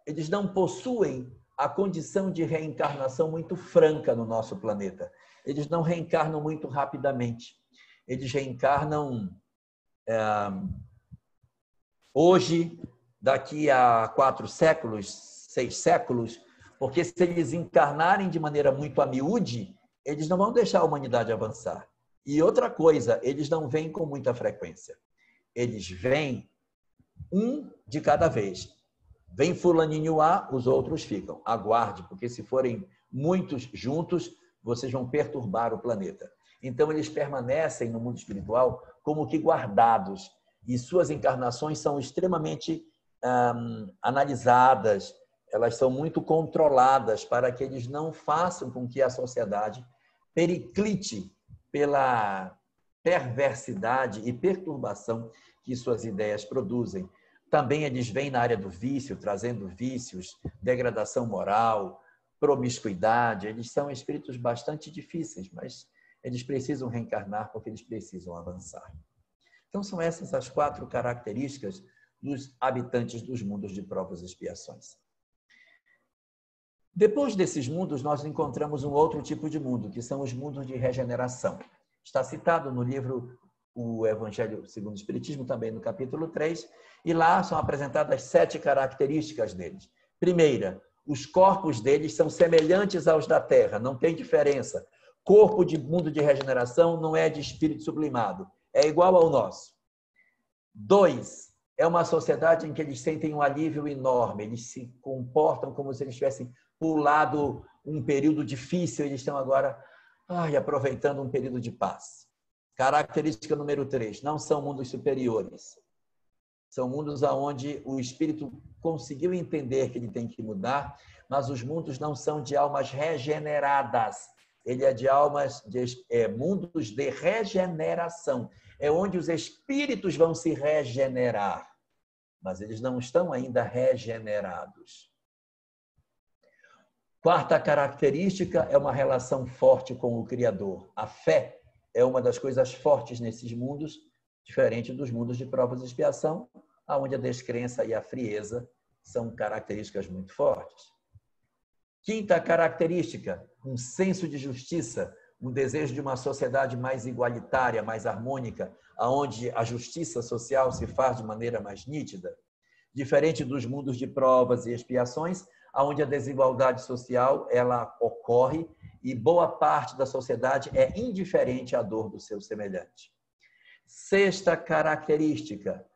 eles não possuem a condição de reencarnação muito franca no nosso planeta. Eles não reencarnam muito rapidamente. Eles reencarnam hoje, daqui a 4 séculos, 6 séculos, porque se eles encarnarem de maneira muito a miúde, eles não vão deixar a humanidade avançar. E outra coisa, eles não vêm com muita frequência. Eles vêm um de cada vez. Vem fulaninho A, os outros ficam. Aguarde, porque se forem muitos juntos, vocês vão perturbar o planeta. Então, eles permanecem no mundo espiritual como que guardados. E suas encarnações são extremamente analisadas, elas são muito controladas para que eles não façam com que a sociedade periclite pela perversidade e perturbação que suas ideias produzem. Também eles vêm na área do vício, trazendo vícios, degradação moral, promiscuidade, eles são espíritos bastante difíceis, mas eles precisam reencarnar porque eles precisam avançar. Então, são essas as 4 características dos habitantes dos mundos de provas e expiações. Depois desses mundos, nós encontramos um outro tipo de mundo, que são os mundos de regeneração. Está citado no livro O Evangelho segundo o Espiritismo, também no capítulo 3, e lá são apresentadas 7 características deles. Primeira, os corpos deles são semelhantes aos da Terra, não tem diferença. Corpo de mundo de regeneração não é de espírito sublimado, é igual ao nosso. 2, é uma sociedade em que eles sentem um alívio enorme, eles se comportam como se eles tivessem pulado um período difícil, eles estão agora aproveitando um período de paz. Característica número 3, não são mundos superiores. São mundos onde o espírito conseguiu entender que ele tem que mudar, mas os mundos não são de almas regeneradas. Ele é de mundos de regeneração. É onde os espíritos vão se regenerar, mas eles não estão ainda regenerados. 4ª característica é uma relação forte com o Criador. A fé é uma das coisas fortes nesses mundos, diferente dos mundos de provas e expiação, onde a descrença e a frieza são características muito fortes. 5ª característica, um senso de justiça, um desejo de uma sociedade mais igualitária, mais harmônica, onde a justiça social se faz de maneira mais nítida. Diferente dos mundos de provas e expiações, onde a desigualdade social ela ocorre e boa parte da sociedade é indiferente à dor do seu semelhante. 6ª característica,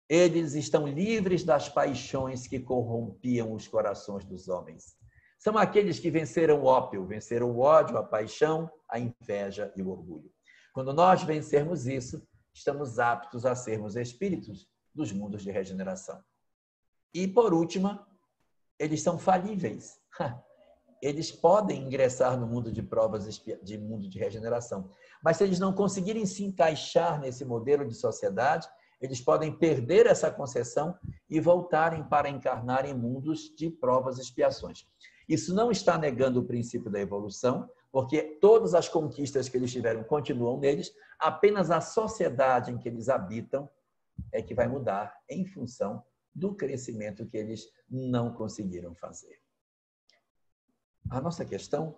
eles estão livres das paixões que corrompiam os corações dos homens. São aqueles que venceram o ópio, venceram o ódio, a paixão, a inveja e o orgulho. Quando nós vencermos isso, estamos aptos a sermos espíritos dos mundos de regeneração. E, por último, eles são falíveis. Eles podem ingressar no mundo de provas, de mundo de regeneração. Mas se eles não conseguirem se encaixar nesse modelo de sociedade, eles podem perder essa concessão e voltarem para encarnar em mundos de provas e expiações. Isso não está negando o princípio da evolução, porque todas as conquistas que eles tiveram continuam neles, apenas a sociedade em que eles habitam é que vai mudar em função do crescimento que eles não conseguiram fazer. A nossa questão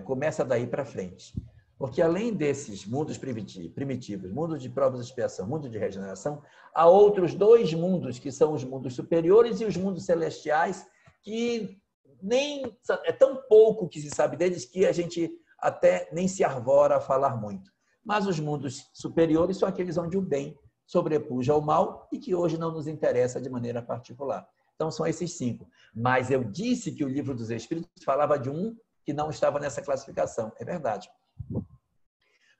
começa daí para frente. Porque além desses mundos primitivos, mundos de provas e expiação, mundo de regeneração, há outros 2 mundos, que são os mundos superiores e os mundos celestiais, que nem é tão pouco que se sabe deles que a gente até nem se arvora a falar muito. Mas os mundos superiores são aqueles onde o bem sobrepuja ao mal e que hoje não nos interessa de maneira particular. Então, são esses 5. Mas eu disse que o Livro dos Espíritos falava de um que não estava nessa classificação. É verdade.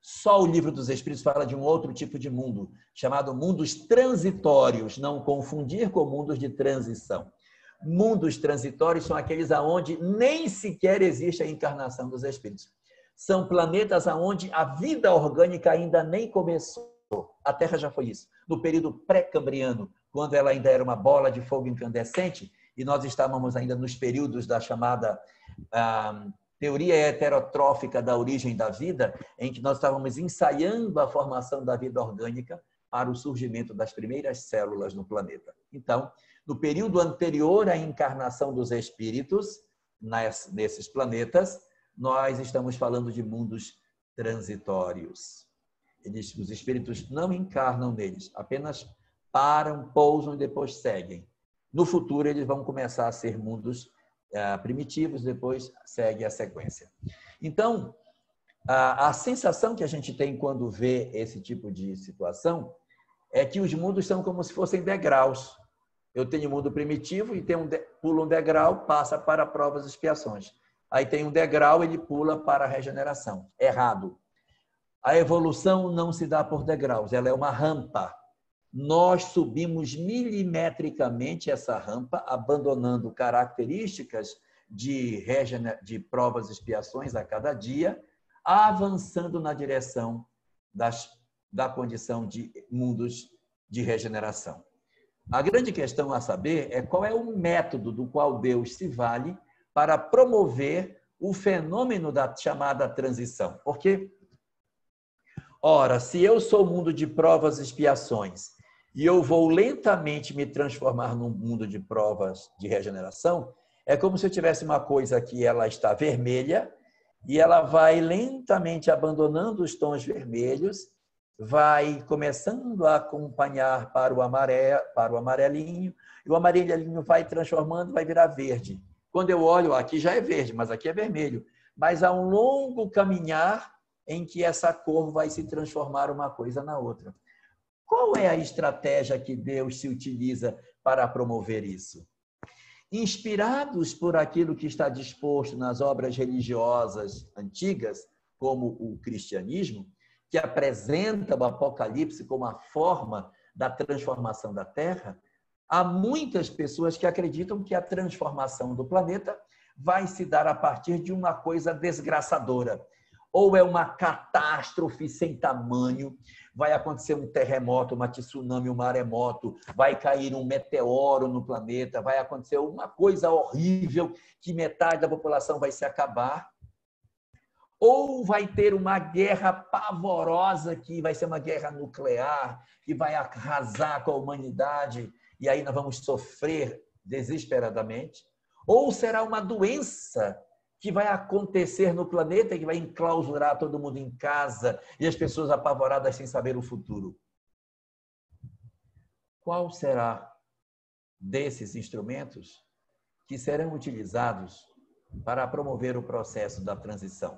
Só o Livro dos Espíritos fala de um outro tipo de mundo, chamado mundos transitórios, não confundir com mundos de transição. Mundos transitórios são aqueles onde nem sequer existe a encarnação dos espíritos. São planetas onde a vida orgânica ainda nem começou. A Terra já foi isso. No período pré-cambriano, quando ela ainda era uma bola de fogo incandescente, e nós estávamos ainda nos períodos da chamada teoria heterotrófica da origem da vida, em que nós estávamos ensaiando a formação da vida orgânica para o surgimento das primeiras células no planeta. Então, no período anterior à encarnação dos espíritos, nesses planetas, nós estamos falando de mundos transitórios. Os espíritos não encarnam neles, apenas param, pousam e depois seguem. No futuro, eles vão começar a ser mundos primitivos, depois segue a sequência. Então, a sensação que a gente tem quando vê esse tipo de situação é que os mundos são como se fossem degraus. Eu tenho um mundo primitivo e pula um degrau, passa para provas e expiações. Aí tem um degrau, ele pula para a regeneração. Errado. A evolução não se dá por degraus, ela é uma rampa. Nós subimos milimetricamente essa rampa, abandonando características de provas e expiações a cada dia, avançando na direção da condição de mundos de regeneração. A grande questão a saber é qual é o método do qual Deus se vale para promover o fenômeno da chamada transição. Porque, ora, se eu sou mundo de provas e expiações e eu vou lentamente me transformar num mundo de provas de regeneração, é como se eu tivesse uma coisa que ela está vermelha e ela vai lentamente abandonando os tons vermelhos, vai começando a acompanhar para o amarelinho, e o amarelinho vai transformando, vai virar verde. Quando eu olho, aqui já é verde, mas aqui é vermelho. Mas há um longo caminhar em que essa cor vai se transformar uma coisa na outra. Qual é a estratégia que Deus se utiliza para promover isso? Inspirados por aquilo que está disposto nas obras religiosas antigas, como o cristianismo, que apresenta o Apocalipse como a forma da transformação da Terra, há muitas pessoas que acreditam que a transformação do planeta vai se dar a partir de uma coisa desgraçadora. Ou é uma catástrofe sem tamanho, vai acontecer um terremoto, uma tsunami, um maremoto, vai cair um meteoro no planeta, vai acontecer uma coisa horrível que metade da população vai se acabar. Ou vai ter uma guerra pavorosa que vai ser uma guerra nuclear, que vai arrasar com a humanidade e aí nós vamos sofrer desesperadamente. Ou será uma doença que vai acontecer no planeta e que vai enclausurar todo mundo em casa e as pessoas apavoradas sem saber o futuro. Qual será desses instrumentos que serão utilizados para promover o processo da transição?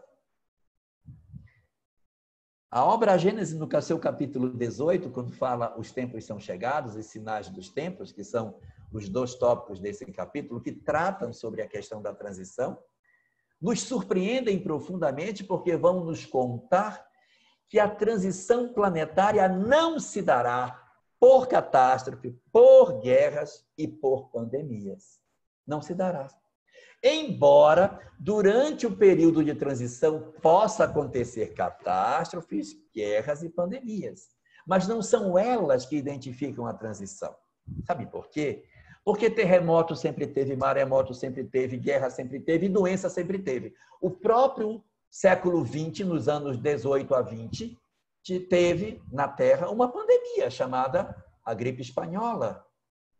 A obra Gênesis, no seu capítulo 18, quando fala os tempos são chegados, os sinais dos tempos, que são os 2 tópicos desse capítulo, que tratam sobre a questão da transição, nos surpreendem profundamente porque vão nos contar que a transição planetária não se dará por catástrofe, por guerras e por pandemias. Não se dará. Embora, durante o período de transição, possa acontecer catástrofes, guerras e pandemias. Mas não são elas que identificam a transição. Sabe por quê? Porque terremoto sempre teve, maremoto sempre teve, guerra sempre teve e doença sempre teve. O próprio século XX, nos anos 18 a 20, teve na Terra uma pandemia chamada a gripe espanhola,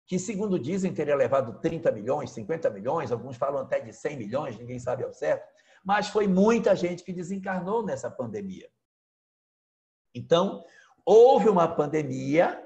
que, segundo dizem, teria levado 30 milhões, 50 milhões, alguns falam até de 100 milhões, ninguém sabe ao certo, mas foi muita gente que desencarnou nessa pandemia. Então, houve uma pandemia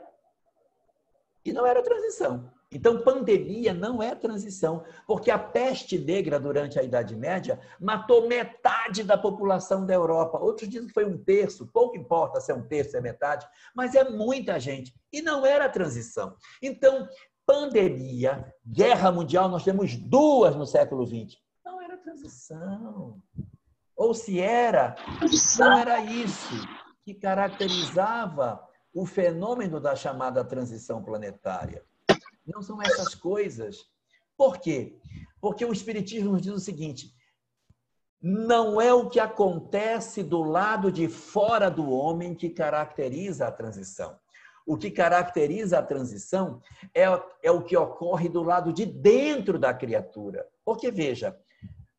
e não era transição. Então, pandemia não é transição, porque a peste negra, durante a Idade Média, matou metade da população da Europa. Outros dizem que foi 1/3, pouco importa se é 1/3, se é metade, mas é muita gente. E não era transição. Então, pandemia, guerra mundial, nós temos 2 no século XX. Não era transição. Ou se era, não era isso que caracterizava o fenômeno da chamada transição planetária. Não são essas coisas. Por quê? Porque o Espiritismo nos diz o seguinte: não é o que acontece do lado de fora do homem que caracteriza a transição. O que caracteriza a transição é o que ocorre do lado de dentro da criatura. Porque, veja,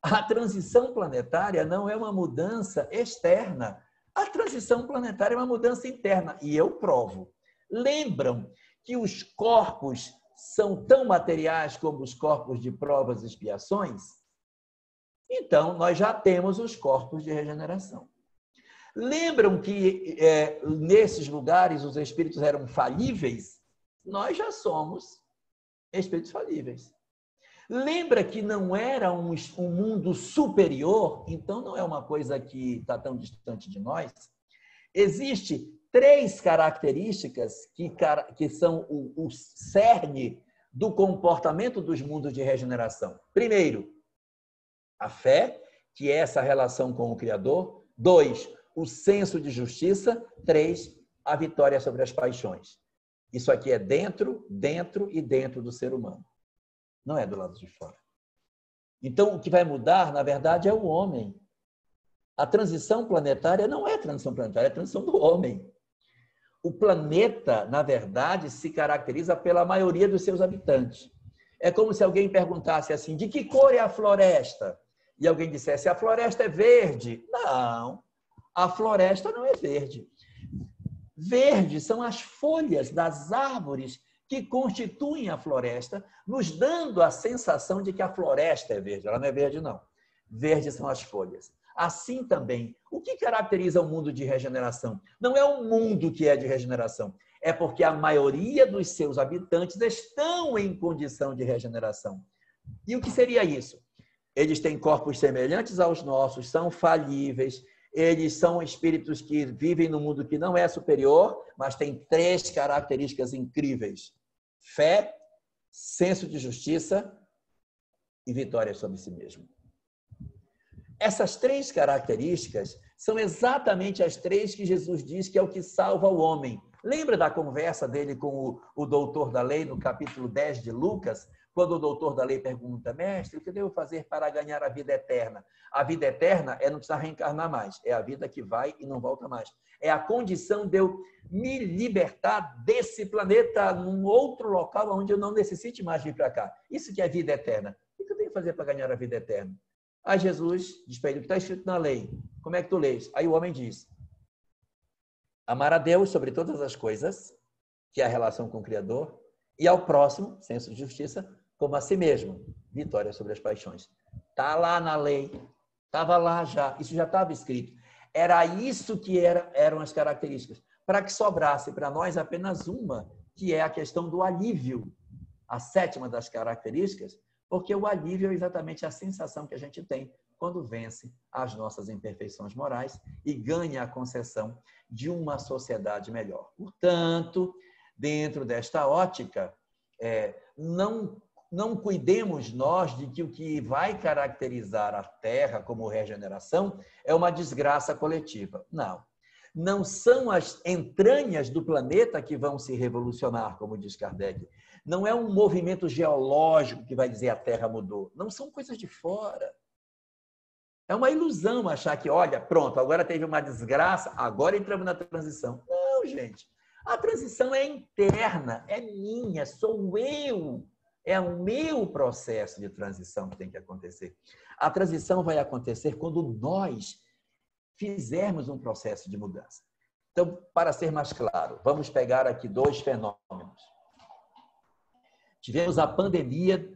a transição planetária não é uma mudança externa. A transição planetária é uma mudança interna. E eu provo. Lembram que os corpos são tão materiais como os corpos de provas e expiações? Então, nós já temos os corpos de regeneração. Lembram que nesses lugares os espíritos eram falíveis? Nós já somos espíritos falíveis. Lembra que não era um mundo superior? Então, não é uma coisa que está tão distante de nós. Existem 3 características que são o cerne do comportamento dos mundos de regeneração. Primeiro, a fé, que é essa relação com o Criador. 2, o senso de justiça. 3, a vitória sobre as paixões. Isso aqui é dentro e dentro do ser humano. Não é do lado de fora. Então, o que vai mudar, na verdade, é o homem. A transição planetária não é transição planetária, é transição do homem. O planeta, na verdade, se caracteriza pela maioria dos seus habitantes. É como se alguém perguntasse assim, de que cor é a floresta? E alguém dissesse, a floresta é verde. Não, a floresta não é verde. Verde são as folhas das árvores que constituem a floresta, nos dando a sensação de que a floresta é verde. Ela não é verde, não. Verde são as folhas. Assim também, o que caracteriza o mundo de regeneração? Não é o mundo que é de regeneração, é porque a maioria dos seus habitantes estão em condição de regeneração. E o que seria isso? Eles têm corpos semelhantes aos nossos, são falíveis, eles são espíritos que vivem no mundo que não é superior, mas tem 3 características incríveis: fé, senso de justiça e vitória sobre si mesmo. Essas 3 características são exatamente as 3 que Jesus diz que é o que salva o homem. Lembra da conversa dele com o doutor da lei, no capítulo 10 de Lucas, quando o doutor da lei pergunta, mestre, o que devo fazer para ganhar a vida eterna? A vida eterna é não precisar reencarnar mais, é a vida que vai e não volta mais. É a condição de eu me libertar desse planeta num outro local onde eu não necessite mais vir para cá. Isso que é vida eterna. O que eu tenho que fazer para ganhar a vida eterna? Aí Jesus diz para ele, o que está escrito na lei? Como é que tu lês? Aí o homem diz, amar a Deus sobre todas as coisas, que é a relação com o Criador, e ao próximo, senso de justiça, como a si mesmo, vitória sobre as paixões. Está lá na lei, estava lá já, isso já estava escrito. Era isso que eram as características, para que sobrasse para nós apenas uma, que é a questão do alívio, a 7ª das características, porque o alívio é exatamente a sensação que a gente tem quando vence as nossas imperfeições morais e ganha a concessão de uma sociedade melhor. Portanto, dentro desta ótica, não cuidemos nós de que o que vai caracterizar a Terra como regeneração é uma desgraça coletiva. Não. Não são as entranhas do planeta que vão se revolucionar, como diz Kardec. Não é um movimento geológico que vai dizer a Terra mudou. Não são coisas de fora. É uma ilusão achar que, olha, pronto, agora teve uma desgraça, agora entramos na transição. Não, gente. A transição é interna, é minha, sou eu. É o meu processo de transição que tem que acontecer. A transição vai acontecer quando nós fizermos um processo de mudança. Então, para ser mais claro, vamos pegar aqui 2 fenômenos. Tivemos a pandemia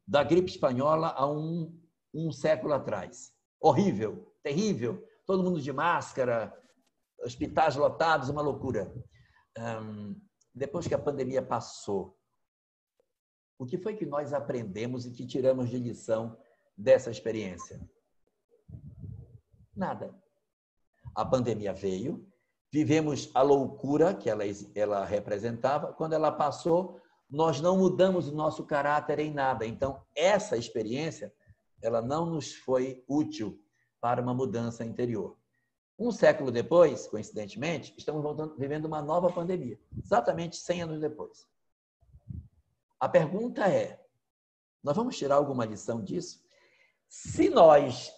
da gripe espanhola há um século atrás. Horrível, terrível, todo mundo de máscara, hospitais lotados, uma loucura. Depois que a pandemia passou, o que foi que nós aprendemos e que tiramos de lição dessa experiência? Nada. A pandemia veio, vivemos a loucura que ela representava. Quando ela passou, nós não mudamos o nosso caráter em nada. Então, essa experiência, ela não nos foi útil para uma mudança interior. Um século depois, coincidentemente, estamos vivendo uma nova pandemia, exatamente 100 anos depois. A pergunta é, nós vamos tirar alguma lição disso? Se nós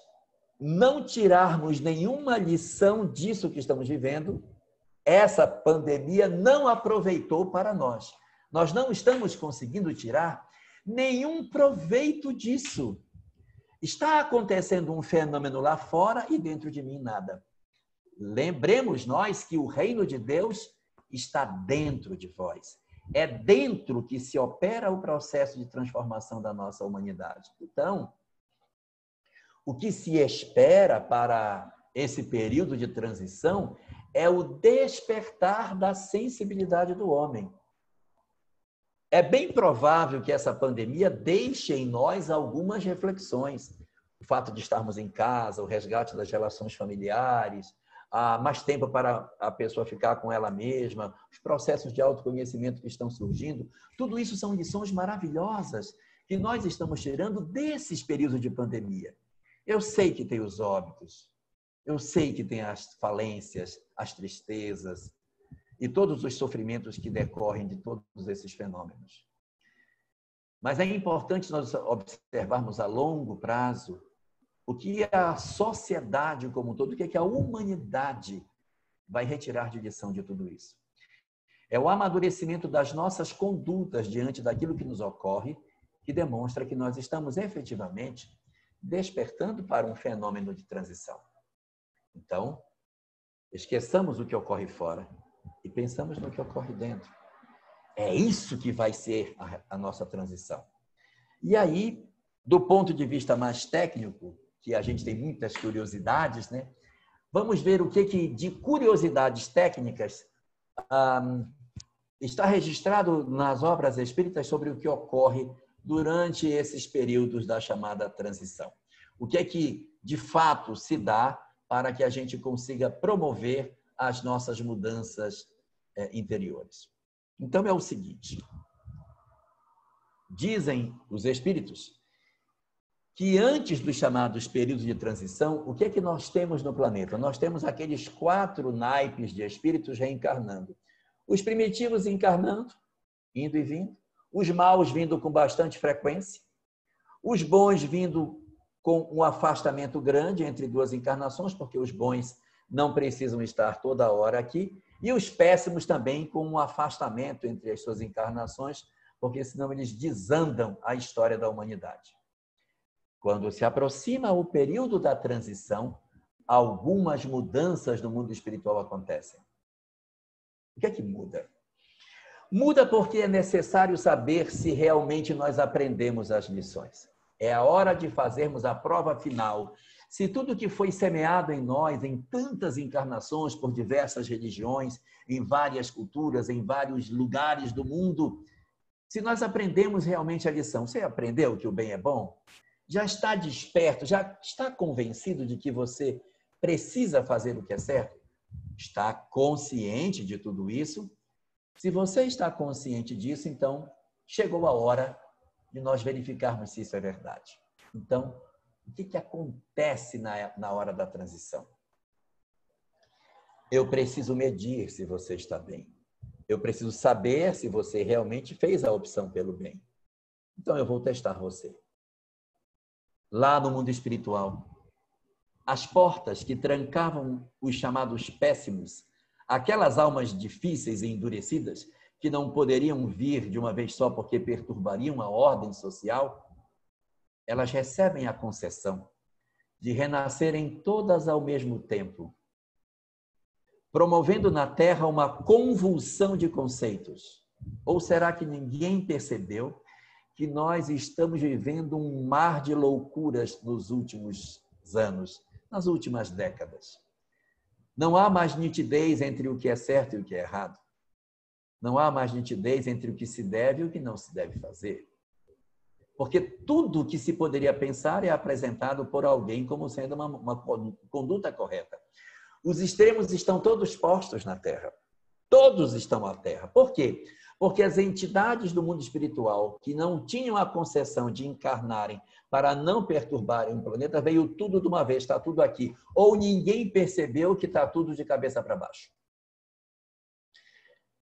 não tirarmos nenhuma lição disso que estamos vivendo, essa pandemia não aproveitou para nós. Nós não estamos conseguindo tirar nenhum proveito disso. Está acontecendo um fenômeno lá fora e dentro de mim nada. Lembremos nós que o reino de Deus está dentro de vós. É dentro que se opera o processo de transformação da nossa humanidade. Então, o que se espera para esse período de transição é o despertar da sensibilidade do homem. É bem provável que essa pandemia deixe em nós algumas reflexões. O fato de estarmos em casa, o resgate das relações familiares, mais tempo para a pessoa ficar com ela mesma, os processos de autoconhecimento que estão surgindo, tudo isso são lições maravilhosas que nós estamos tirando desses períodos de pandemia. Eu sei que tem os óbitos, eu sei que tem as falências, as tristezas e todos os sofrimentos que decorrem de todos esses fenômenos. Mas é importante nós observarmos a longo prazo o que a sociedade como um todo, o que a humanidade vai retirar de lição de tudo isso. É o amadurecimento das nossas condutas diante daquilo que nos ocorre que demonstra que nós estamos efetivamente despertando para um fenômeno de transição. Então, esqueçamos o que ocorre fora e pensamos no que ocorre dentro. É isso que vai ser a nossa transição. E aí, do ponto de vista mais técnico, que a gente tem muitas curiosidades, né? Vamos ver o que de curiosidades técnicas está registrado nas obras espíritas sobre o que ocorre durante esses períodos da chamada transição. O que é que, de fato, se dá para que a gente consiga promover as nossas mudanças interiores. Então, é o seguinte. Dizem os espíritos que antes dos chamados períodos de transição, o que é que nós temos no planeta? Nós temos aqueles 4 naipes de espíritos reencarnando. Os primitivos encarnando, indo e vindo. Os maus vindo com bastante frequência. Os bons vindo com um afastamento grande entre 2 encarnações, porque os bons não precisam estar toda hora aqui. E os péssimos também com um afastamento entre as suas encarnações, porque senão eles desandam a história da humanidade. Quando se aproxima o período da transição, algumas mudanças no mundo espiritual acontecem. O que é que muda? Muda porque é necessário saber se realmente nós aprendemos as lições. É a hora de fazermos a prova final. Se tudo que foi semeado em nós, em tantas encarnações, por diversas religiões, em várias culturas, em vários lugares do mundo, se nós aprendemos realmente a lição. Você aprendeu que o bem é bom? Já está desperto? Já está convencido de que você precisa fazer o que é certo? Está consciente de tudo isso? Se você está consciente disso, então chegou a hora de nós verificarmos se isso é verdade. Então, o que acontece na hora da transição? Eu preciso medir se você está bem. Eu preciso saber se você realmente fez a opção pelo bem. Então, eu vou testar você. Lá no mundo espiritual, as portas que trancavam os chamados péssimos, aquelas almas difíceis e endurecidas, que não poderiam vir de uma vez só porque perturbariam a ordem social, elas recebem a concessão de renascerem todas ao mesmo tempo, promovendo na Terra uma convulsão de conceitos. Ou será que ninguém percebeu que nós estamos vivendo um mar de loucuras nos últimos anos, nas últimas décadas? Não há mais nitidez entre o que é certo e o que é errado. Não há mais nitidez entre o que se deve e o que não se deve fazer. Porque tudo o que se poderia pensar é apresentado por alguém como sendo uma conduta correta. Os extremos estão todos postos na Terra. Todos estão na Terra. Por quê? Porque as entidades do mundo espiritual que não tinham a concessão de encarnarem para não perturbarem o planeta, veio tudo de uma vez, está tudo aqui. Ou ninguém percebeu que está tudo de cabeça para baixo.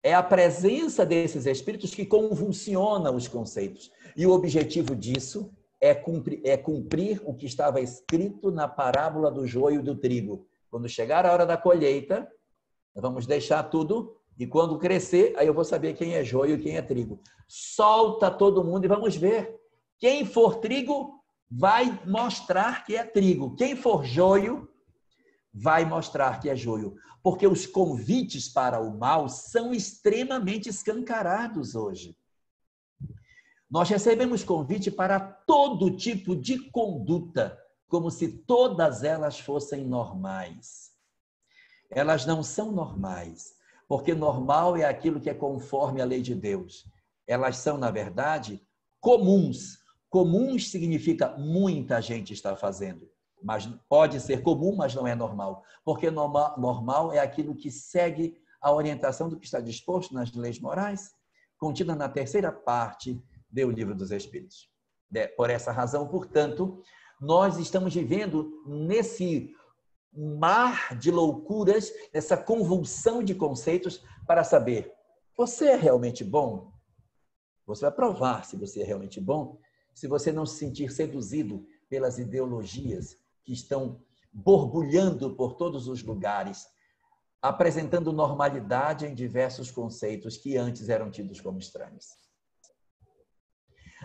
É a presença desses espíritos que convulsiona os conceitos. E o objetivo disso é cumprir o que estava escrito na parábola do joio e do trigo. Quando chegar a hora da colheita, nós vamos deixar tudo e quando crescer, aí eu vou saber quem é joio e quem é trigo. Solta todo mundo e vamos ver. Quem for trigo vai mostrar que é trigo. Quem for joio vai mostrar que é joio. Porque os convites para o mal são extremamente escancarados hoje. Nós recebemos convite para todo tipo de conduta, como se todas elas fossem normais. Elas não são normais, porque normal é aquilo que é conforme a lei de Deus. Elas são, na verdade, comuns. Comuns significa muita gente está fazendo. Mas pode ser comum, mas não é normal. Porque normal é aquilo que segue a orientação do que está disposto nas leis morais, contida na 3ª parte do Livro dos Espíritos. Por essa razão, portanto, nós estamos vivendo nesse mar de loucuras, nessa convulsão de conceitos para saber, você é realmente bom? Você vai provar se você é realmente bom, se você não se sentir seduzido pelas ideologias que estão borbulhando por todos os lugares, apresentando normalidade em diversos conceitos que antes eram tidos como estranhos.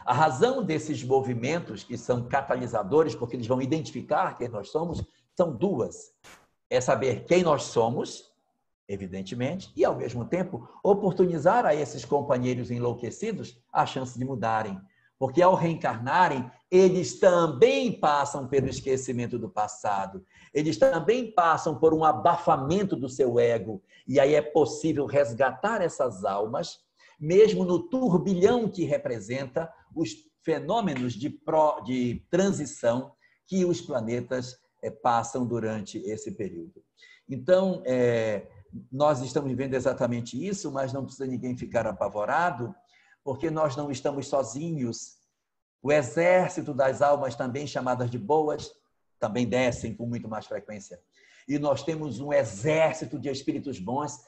A razão desses movimentos, que são catalisadores, porque eles vão identificar quem nós somos, são duas. É saber quem nós somos, evidentemente, e, ao mesmo tempo, oportunizar a esses companheiros enlouquecidos a chance de mudarem. Porque, ao reencarnarem, eles também passam pelo esquecimento do passado. Eles também passam por um abafamento do seu ego. E aí é possível resgatar essas almas, mesmo no turbilhão que representa os fenômenos de transição que os planetas passam durante esse período. Então, nós estamos vivendo exatamente isso, mas não precisa ninguém ficar apavorado, porque nós não estamos sozinhos. O exército das almas, também chamadas de boas, também descem com muito mais frequência. E nós temos um exército de espíritos bons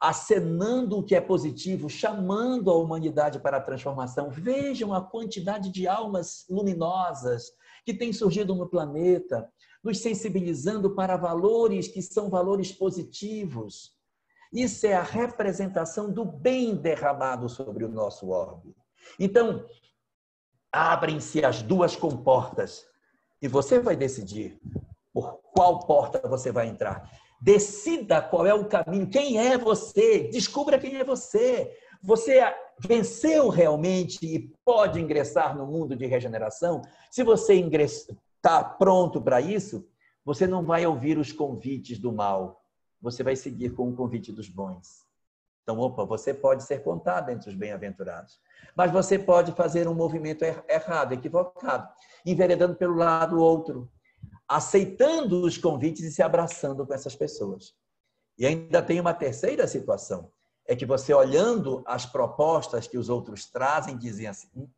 acenando o que é positivo, chamando a humanidade para a transformação. Vejam a quantidade de almas luminosas que têm surgido no planeta, nos sensibilizando para valores que são valores positivos. Isso é a representação do bem derramado sobre o nosso orbe. Então, abrem-se as duas comportas e você vai decidir por qual porta você vai entrar. Decida qual é o caminho, quem é você, descubra quem é você. Você venceu realmente e pode ingressar no mundo de regeneração? Se você está pronto para isso, você não vai ouvir os convites do mal, você vai seguir com o convite dos bons. Então, você pode ser contado entre os bem-aventurados, mas você pode fazer um movimento errado, equivocado, enveredando pelo lado outro, aceitando os convites e se abraçando com essas pessoas. E ainda tem uma terceira situação, é que você, olhando as propostas que os outros trazem, dizem assim,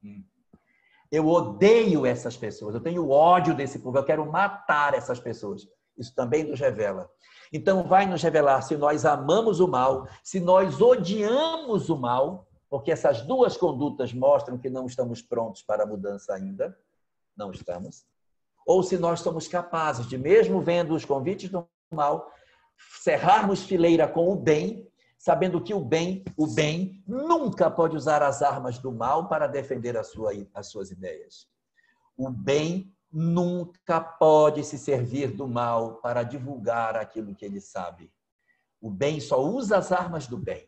eu odeio essas pessoas, eu tenho ódio desse povo, eu quero matar essas pessoas. Isso também nos revela. Então, vai nos revelar se nós amamos o mal, se nós odiamos o mal, porque essas duas condutas mostram que não estamos prontos para a mudança ainda, não estamos, ou se nós somos capazes de, mesmo vendo os convites do mal, cerrarmos fileira com o bem, sabendo que o bem nunca pode usar as armas do mal para defender as suas ideias. O bem nunca pode se servir do mal para divulgar aquilo que ele sabe. O bem só usa as armas do bem.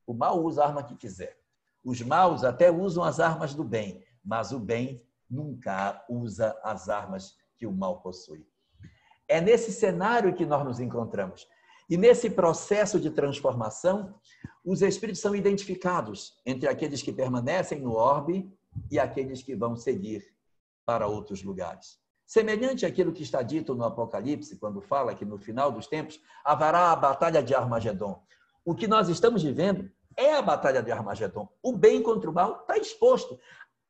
O mal usa a arma que quiser. Os maus até usam as armas do bem, mas o bem nunca usa as armas que o mal possui. É nesse cenário que nós nos encontramos. E nesse processo de transformação, os espíritos são identificados entre aqueles que permanecem no orbe e aqueles que vão seguir para outros lugares. Semelhante àquilo que está dito no Apocalipse, quando fala que no final dos tempos haverá a batalha de Armagedon. O que nós estamos vivendo é a batalha de Armagedon. O bem contra o mal está exposto.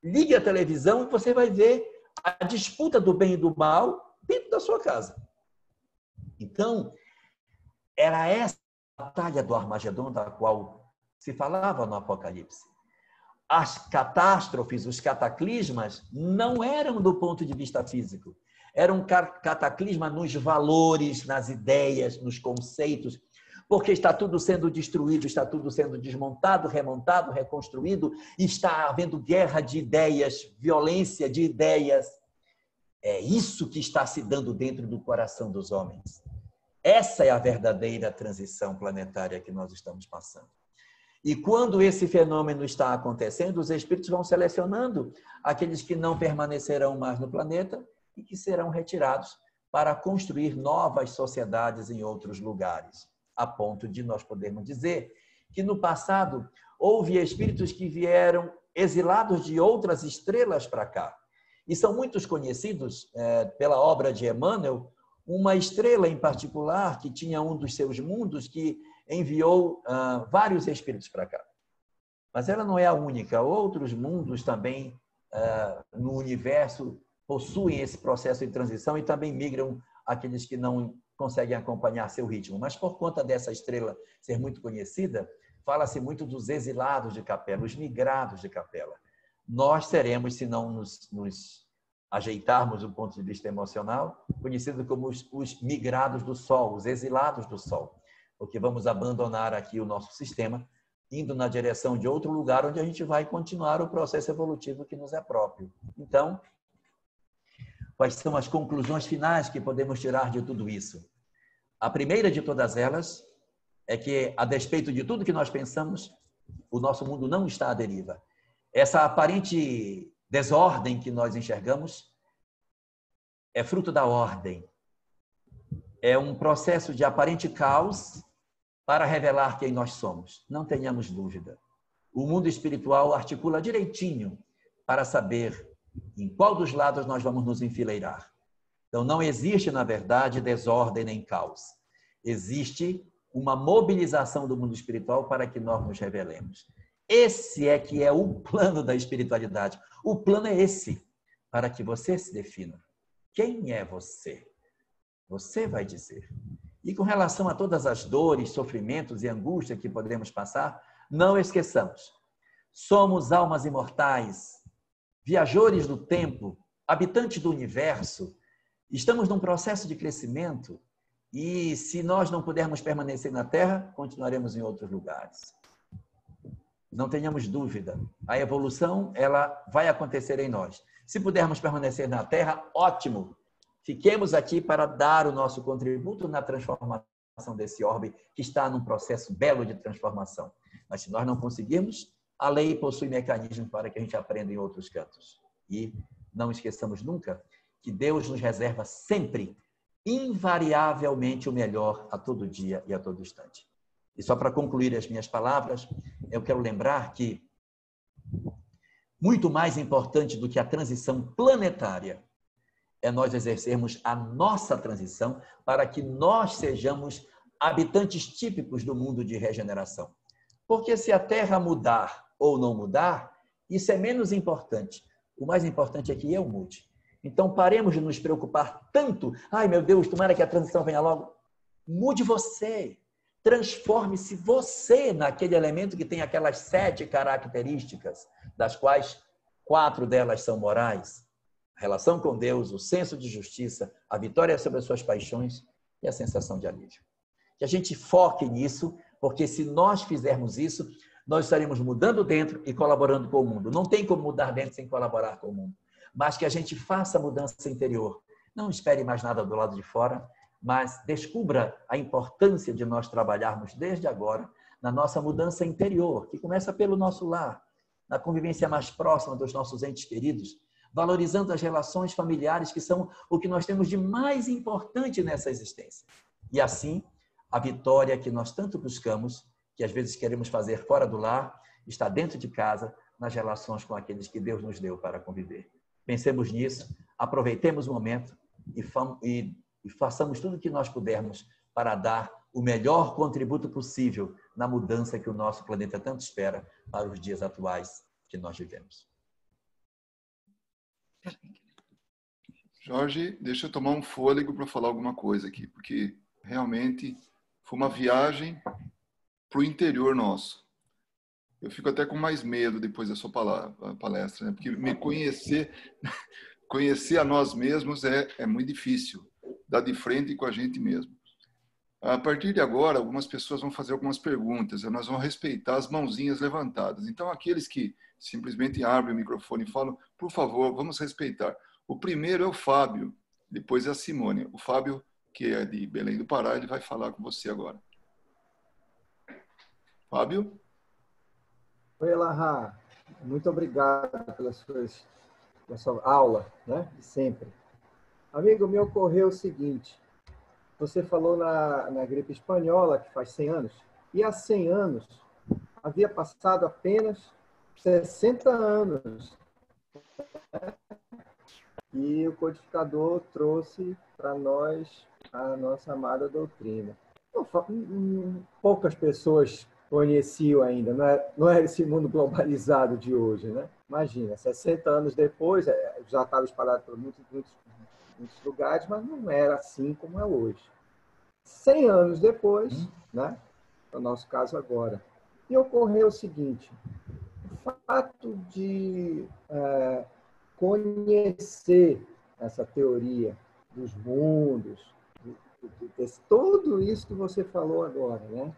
Ligue a televisão e você vai ver a disputa do bem e do mal dentro da sua casa. Então, era essa batalha do Armagedon da qual se falava no Apocalipse. As catástrofes, os cataclismas, não eram do ponto de vista físico. Eram cataclismas nos valores, nas ideias, nos conceitos, porque está tudo sendo destruído, está tudo sendo desmontado, remontado, reconstruído, está havendo guerra de ideias, violência de ideias. É isso que está se dando dentro do coração dos homens. Essa é a verdadeira transição planetária que nós estamos passando. E quando esse fenômeno está acontecendo, os espíritos vão selecionando aqueles que não permanecerão mais no planeta e que serão retirados para construir novas sociedades em outros lugares, a ponto de nós podermos dizer que no passado houve espíritos que vieram exilados de outras estrelas para cá. E são muitos conhecidos pela obra de Emmanuel, uma estrela em particular que tinha um dos seus mundos que enviou vários espíritos para cá. Mas ela não é a única. Outros mundos também no universo possuem esse processo de transição e também migram aqueles que não conseguem acompanhar seu ritmo. Mas por conta dessa estrela ser muito conhecida, fala-se muito dos exilados de Capela, os migrados de Capela. Nós seremos, se não nos ajeitarmos do ponto de vista emocional, conhecidos como os migrados do Sol, os exilados do Sol. porque vamos abandonar aqui o nosso sistema, indo na direção de outro lugar onde a gente vai continuar o processo evolutivo que nos é próprio. Então, quais são as conclusões finais que podemos tirar de tudo isso? A primeira de todas elas é que, a despeito de tudo que nós pensamos, o nosso mundo não está à deriva. Essa aparente desordem que nós enxergamos é fruto da ordem. É um processo de aparente caos para revelar quem nós somos. Não tenhamos dúvida. O mundo espiritual articula direitinho para saber em qual dos lados nós vamos nos enfileirar. Então, não existe, na verdade, desordem nem caos. Existe uma mobilização do mundo espiritual para que nós nos revelemos. Esse é que é o plano da espiritualidade. O plano é esse, para que você se defina. Quem é você? Você vai dizer. E com relação a todas as dores, sofrimentos e angústia que podemos passar, não esqueçamos. Somos almas imortais, viajores do tempo, habitantes do universo. Estamos num processo de crescimento e, se nós não pudermos permanecer na Terra, continuaremos em outros lugares. Não tenhamos dúvida. A evolução, ela vai acontecer em nós. Se pudermos permanecer na Terra, ótimo. Fiquemos aqui para dar o nosso contributo na transformação desse orbe que está num processo belo de transformação. Mas se nós não conseguirmos, a lei possui mecanismos para que a gente aprenda em outros cantos. E não esqueçamos nunca que Deus nos reserva sempre, invariavelmente, o melhor a todo dia e a todo instante. E só para concluir as minhas palavras, eu quero lembrar que muito mais importante do que a transição planetária é nós exercermos a nossa transição para que nós sejamos habitantes típicos do mundo de regeneração. Porque se a Terra mudar ou não mudar, isso é menos importante. O mais importante é que eu mude. Então, paremos de nos preocupar tanto. Ai, meu Deus, tomara que a transição venha logo. Mude você. Transforme-se você naquele elemento que tem aquelas 7 características, das quais 4 delas são morais. A relação com Deus, o senso de justiça, a vitória sobre as suas paixões e a sensação de alívio. Que a gente foque nisso, porque se nós fizermos isso, nós estaremos mudando dentro e colaborando com o mundo. Não tem como mudar dentro sem colaborar com o mundo. Mas que a gente faça a mudança interior. Não espere mais nada do lado de fora, mas descubra a importância de nós trabalharmos desde agora na nossa mudança interior, que começa pelo nosso lar, na convivência mais próxima dos nossos entes queridos, valorizando as relações familiares, que são o que nós temos de mais importante nessa existência. E assim, a vitória que nós tanto buscamos, que às vezes queremos fazer fora do lar, está dentro de casa, nas relações com aqueles que Deus nos deu para conviver. Pensemos nisso, aproveitemos o momento e façamos tudo o que nós pudermos para dar o melhor contributo possível na mudança que o nosso planeta tanto espera para os dias atuais que nós vivemos.
Jorge, deixa eu tomar um fôlego para falar alguma coisa aqui, porque realmente foi uma viagem para o interior nosso. Eu fico até com mais medo depois da sua palestra, né? Porque me conhecer a nós mesmos é muito difícil, dar de frente com a gente mesmo. A partir de agora, algumas pessoas vão fazer algumas perguntas, e nós vamos respeitar as mãozinhas levantadas. Então, aqueles que simplesmente abrem o microfone e falam, por favor, vamos respeitar. O primeiro é o Fábio, depois é a Simone. O Fábio, que é de Belém do Pará, ele vai falar com você agora. Fábio?
Oi, Elahá. Muito obrigado pela sua aula, né? De sempre. Amigo, me ocorreu o seguinte. Você falou na gripe espanhola, que faz 100 anos, e há 100 anos havia passado apenas 60 anos. E o codificador trouxe para nós a nossa amada doutrina. Poucas pessoas conheciam ainda, não era esse mundo globalizado de hoje, né? Imagina, 60 anos depois, já estava espalhado por muitos lugares, mas não era assim como é hoje. 100 anos depois, né? No nosso caso agora. E ocorreu o seguinte, o fato de conhecer essa teoria dos mundos, tudo isso que você falou agora, né?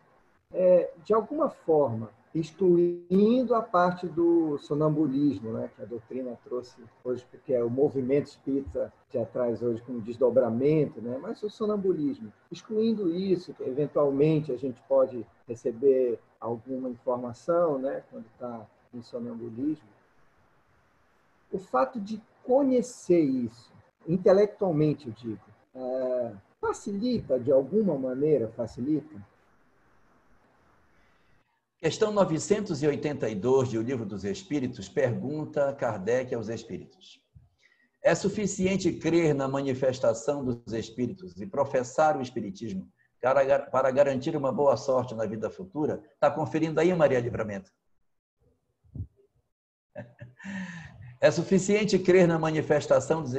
De alguma forma, excluindo a parte do sonambulismo, né, que a doutrina trouxe hoje, porque é o movimento espírita já traz hoje como desdobramento, né, mas o sonambulismo, excluindo isso, que eventualmente a gente pode receber alguma informação, né, quando está em sonambulismo, o fato de conhecer isso, intelectualmente, eu digo, facilita, de alguma maneira, facilita?
Questão 982 de O Livro dos Espíritos pergunta Kardec aos Espíritos: é suficiente crer na manifestação dos Espíritos e professar o Espiritismo para garantir uma boa sorte na vida futura? Está conferindo aí, Maria Livramento? É suficiente crer na manifestação dos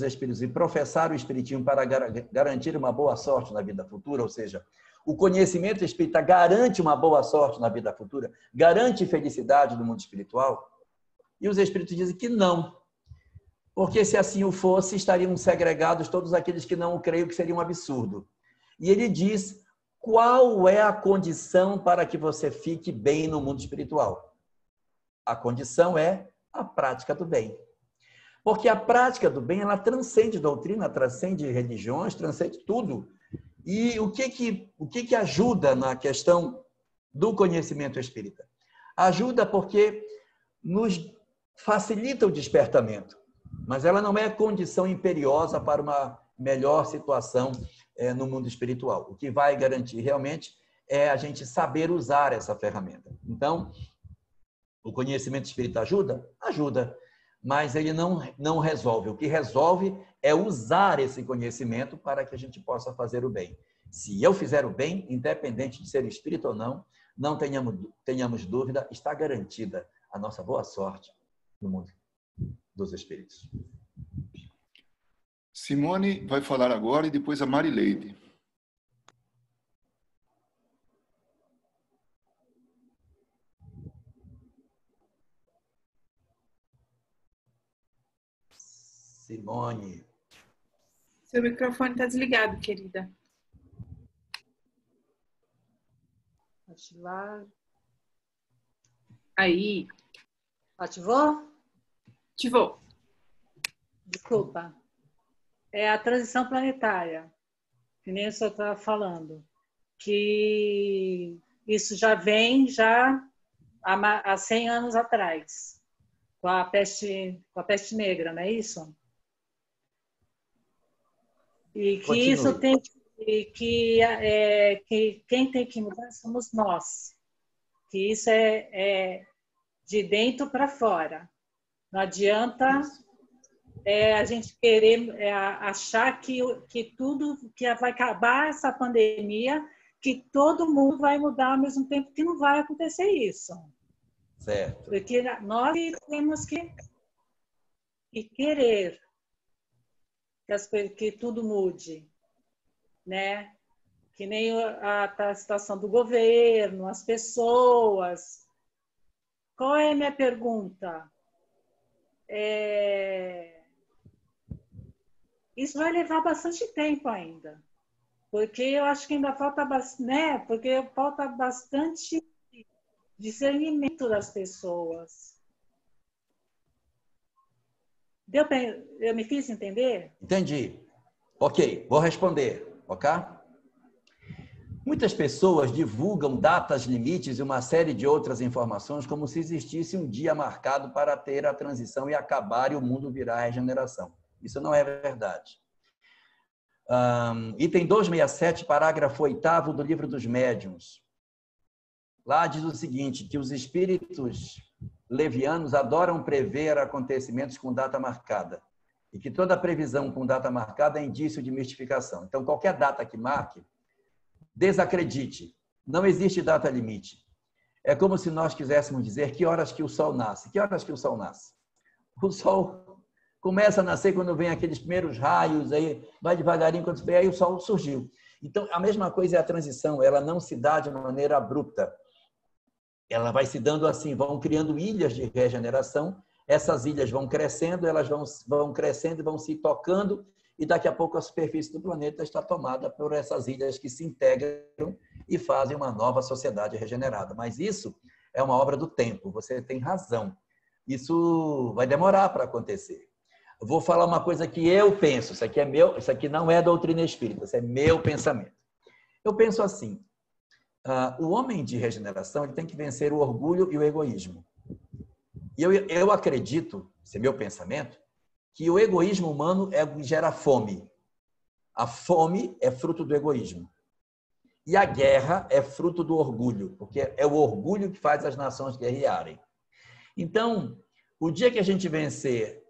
Espíritos e professar o Espiritismo para garantir uma boa sorte na vida futura? Ou seja, o conhecimento espírita garante uma boa sorte na vida futura? Garante felicidade no mundo espiritual? E os espíritos dizem que não. Porque se assim o fosse, estariam segregados todos aqueles que não o creem, que seria um absurdo. E ele diz qual é a condição para que você fique bem no mundo espiritual. A condição é a prática do bem. Porque a prática do bem, ela transcende doutrina, transcende religiões, transcende tudo. E o que ajuda na questão do conhecimento espírita? Ajuda porque nos facilita o despertamento, mas ela não é condição imperiosa para uma melhor situação no mundo espiritual. O que vai garantir realmente é a gente saber usar essa ferramenta. Então, o conhecimento espírita ajuda? Ajuda. Mas ele não resolve. O que resolve é usar esse conhecimento para que a gente possa fazer o bem. Se eu fizer o bem, independente de ser espírita ou não tenhamos dúvida, está garantida a nossa boa sorte no mundo dos espíritos.
Simone vai falar agora e depois a Marileide.
Simone.
Seu microfone está desligado, querida.
Ativar.
Aí.
Ativou?
Ativou.
Desculpa. É a transição planetária, que nem o senhor estava falando. Que isso já vem há 100 anos atrás, com a peste negra, não é isso? E que
Continue.
isso tem que quem tem que mudar somos nós. Que isso é de dentro para fora. Não adianta a gente querer achar que tudo, que vai acabar essa pandemia, que todo mundo vai mudar ao mesmo tempo, que não vai acontecer isso.
Certo.
Porque nós temos que querer que tudo mude, né? Que nem a situação do governo, as pessoas. Qual é a minha pergunta? Isso vai levar bastante tempo ainda, porque eu acho que ainda falta bastante, né? Porque falta bastante discernimento das pessoas. Eu me fiz entender?
Entendi. Ok, vou responder, ok? Muitas pessoas divulgam datas limites e uma série de outras informações como se existisse um dia marcado para ter a transição e acabar e o mundo virar a regeneração. Isso não é verdade. Item 267, parágrafo 8º do Livro dos Médiuns. Lá diz o seguinte, que os espíritos levianos adoram prever acontecimentos com data marcada e que toda previsão com data marcada é indício de mistificação. Então, qualquer data que marque, desacredite. Não existe data limite. É como se nós quiséssemos dizer que horas que o sol nasce. Que horas que o sol nasce? O sol começa a nascer quando vem aqueles primeiros raios, aí vai devagarinho, quando vem, aí o sol surgiu. Então, a mesma coisa é a transição, ela não se dá de maneira abrupta. Ela vai se dando assim, vão criando ilhas de regeneração, essas ilhas vão crescendo, elas vão crescendo e vão se tocando, e daqui a pouco a superfície do planeta está tomada por essas ilhas que se integram e fazem uma nova sociedade regenerada. Mas isso é uma obra do tempo, você tem razão. Isso vai demorar para acontecer. Eu vou falar uma coisa que eu penso, isso aqui não é doutrina espírita, isso é meu pensamento. Eu penso assim, o homem de regeneração ele tem que vencer o orgulho e o egoísmo. E eu acredito, esse é meu pensamento, que o egoísmo humano gera fome. A fome é fruto do egoísmo. E a guerra é fruto do orgulho, porque é o orgulho que faz as nações guerrearem. Então, o dia que a gente vencer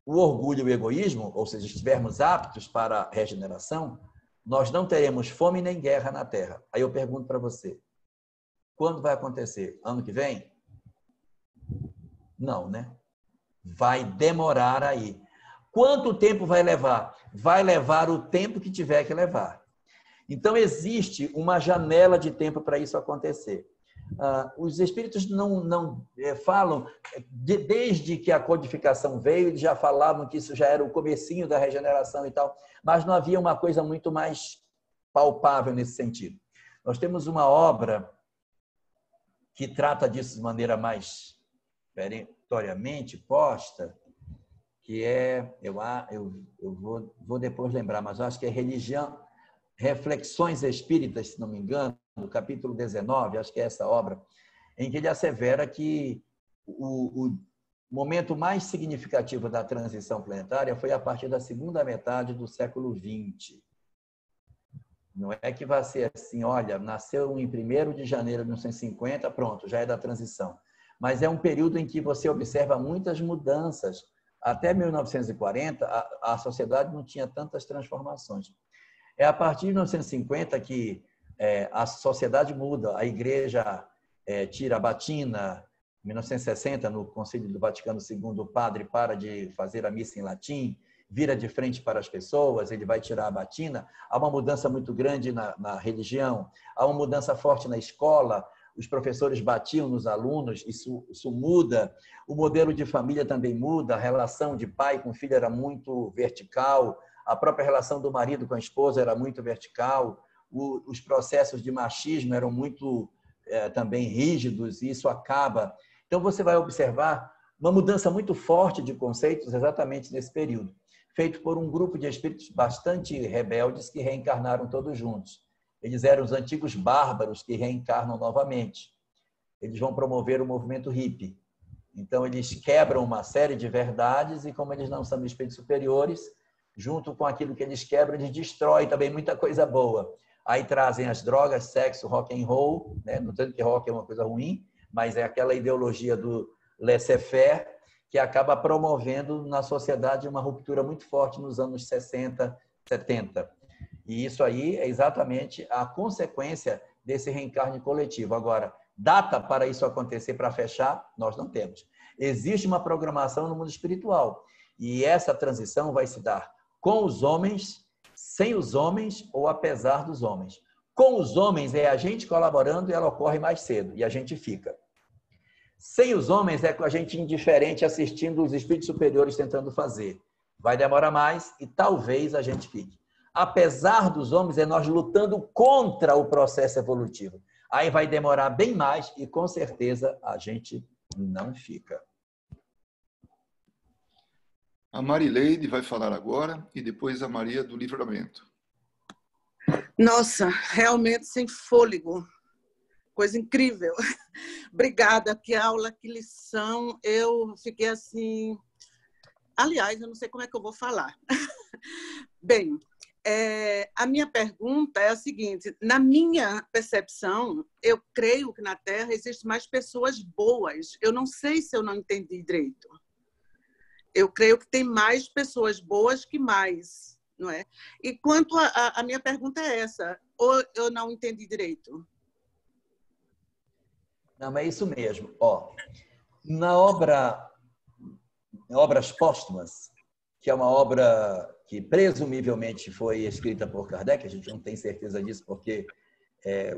o orgulho e o egoísmo, ou seja, estivermos aptos para a regeneração, nós não teremos fome nem guerra na Terra. Aí eu pergunto para você, quando vai acontecer? Ano que vem? Não, né? Vai demorar aí. Quanto tempo vai levar? Vai levar o tempo que tiver que levar. Então, existe uma janela de tempo para isso acontecer. Os espíritos não falam, desde que a codificação veio, eles já falavam que isso já era o comecinho da regeneração e tal, mas não havia uma coisa muito mais palpável nesse sentido. Nós temos uma obra que trata disso de maneira mais perentoriamente posta, que é, eu vou depois lembrar, mas eu acho que é Religião, Reflexões Espíritas, se não me engano, no capítulo 19, acho que é essa obra, em que ele assevera que o momento mais significativo da transição planetária foi a partir da segunda metade do século XX. Não é que vai ser assim, olha, nasceu em 1º de janeiro de 1950, pronto, já é da transição. Mas é um período em que você observa muitas mudanças. Até 1940, a sociedade não tinha tantas transformações. É a partir de 1950 que a sociedade muda, a igreja tira a batina, em 1960, no Concílio do Vaticano II, o padre para de fazer a missa em latim, vira de frente para as pessoas, ele vai tirar a batina. Há uma mudança muito grande na religião, há uma mudança forte na escola, os professores batiam nos alunos, isso muda. O modelo de família também muda, a relação de pai com filho era muito vertical, a própria relação do marido com a esposa era muito vertical, os processos de machismo eram muito também rígidos, e isso acaba. Então, você vai observar uma mudança muito forte de conceitos exatamente nesse período, feito por um grupo de espíritos bastante rebeldes que reencarnaram todos juntos. Eles eram os antigos bárbaros que reencarnam novamente. Eles vão promover o movimento hippie. Então, eles quebram uma série de verdades e, como eles não são espíritos superiores, junto com aquilo que eles quebram, eles destroem também muita coisa boa. Aí trazem as drogas, sexo, rock and roll, né? Não tanto que rock é uma coisa ruim, mas é aquela ideologia do laissez-faire que acaba promovendo na sociedade uma ruptura muito forte nos anos 60, 70. E isso aí é exatamente a consequência desse reencarne coletivo. Agora, data para isso acontecer, para fechar, nós não temos. Existe uma programação no mundo espiritual e essa transição vai se dar com os homens, sem os homens ou apesar dos homens. Com os homens é a gente colaborando e ela ocorre mais cedo e a gente fica. Sem os homens é com a gente indiferente assistindo os espíritos superiores tentando fazer. Vai demorar mais e talvez a gente fique. Apesar dos homens é nós lutando contra o processo evolutivo. Aí vai demorar bem mais e com certeza a gente não fica.
A Marileide vai falar agora e depois a Maria do Livramento.
Nossa, realmente sem fôlego. Coisa incrível. Obrigada, que aula, que lição. Eu fiquei assim... Aliás, eu não sei como é que eu vou falar. Bem, a minha pergunta é a seguinte. Na minha percepção, eu creio que na Terra existem mais pessoas boas. Eu não sei se eu não entendi direito. Eu creio que tem mais pessoas boas que mais, não é? E quanto a minha pergunta é essa, ou eu não entendi direito?
Não, é isso mesmo. Na Obras Póstumas, que é uma obra que presumivelmente foi escrita por Kardec, a gente não tem certeza disso porque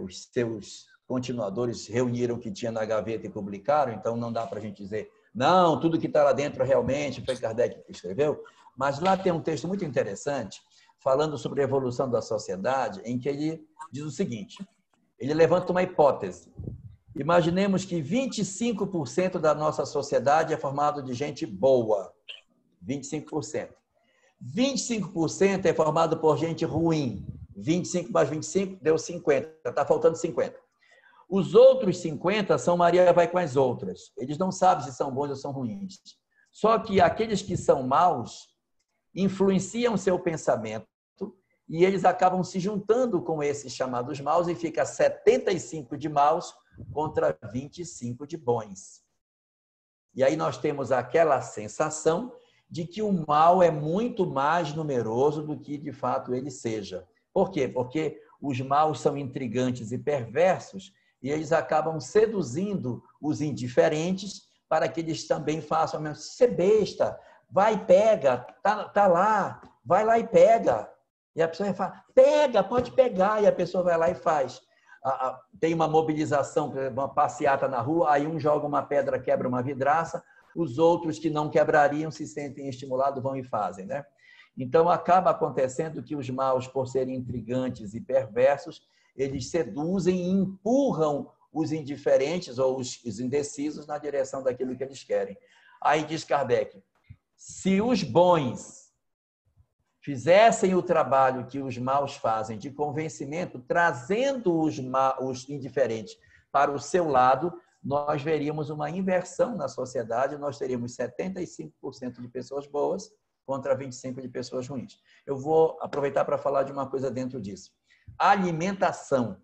os seus continuadores reuniram o que tinha na gaveta e publicaram, então não dá para a gente dizer, não, tudo que está lá dentro realmente foi Kardec que escreveu, mas lá tem um texto muito interessante falando sobre a evolução da sociedade, em que ele diz o seguinte, ele levanta uma hipótese. Imaginemos que 25% da nossa sociedade é formado de gente boa. 25%. 25% é formado por gente ruim. 25 mais 25 deu 50. Está faltando 50. Os outros 50 são Maria vai com as outras. Eles não sabem se são bons ou são ruins. Só que aqueles que são maus influenciam seu pensamento e eles acabam se juntando com esses chamados maus e fica 75 de maus contra 25 de bons. E aí nós temos aquela sensação de que o mal é muito mais numeroso do que de fato ele seja. Por quê? Porque os maus são intrigantes e perversos e eles acabam seduzindo os indiferentes para que eles também façam a mesma. Você é besta, vai e pega, tá lá, vai lá e pega. E a pessoa fala, pega, pode pegar, e a pessoa vai lá e faz. Tem uma mobilização, uma passeata na rua, aí um joga uma pedra, quebra uma vidraça, os outros que não quebrariam se sentem estimulados, vão e fazem, né? Então, acaba acontecendo que os maus, por serem intrigantes e perversos, eles seduzem e empurram os indiferentes ou os indecisos na direção daquilo que eles querem. Aí diz Kardec, se os bons fizessem o trabalho que os maus fazem de convencimento, trazendo os indiferentes para o seu lado, nós veríamos uma inversão na sociedade, nós teríamos 75% de pessoas boas contra 25% de pessoas ruins. Eu vou aproveitar para falar de uma coisa dentro disso. Alimentação.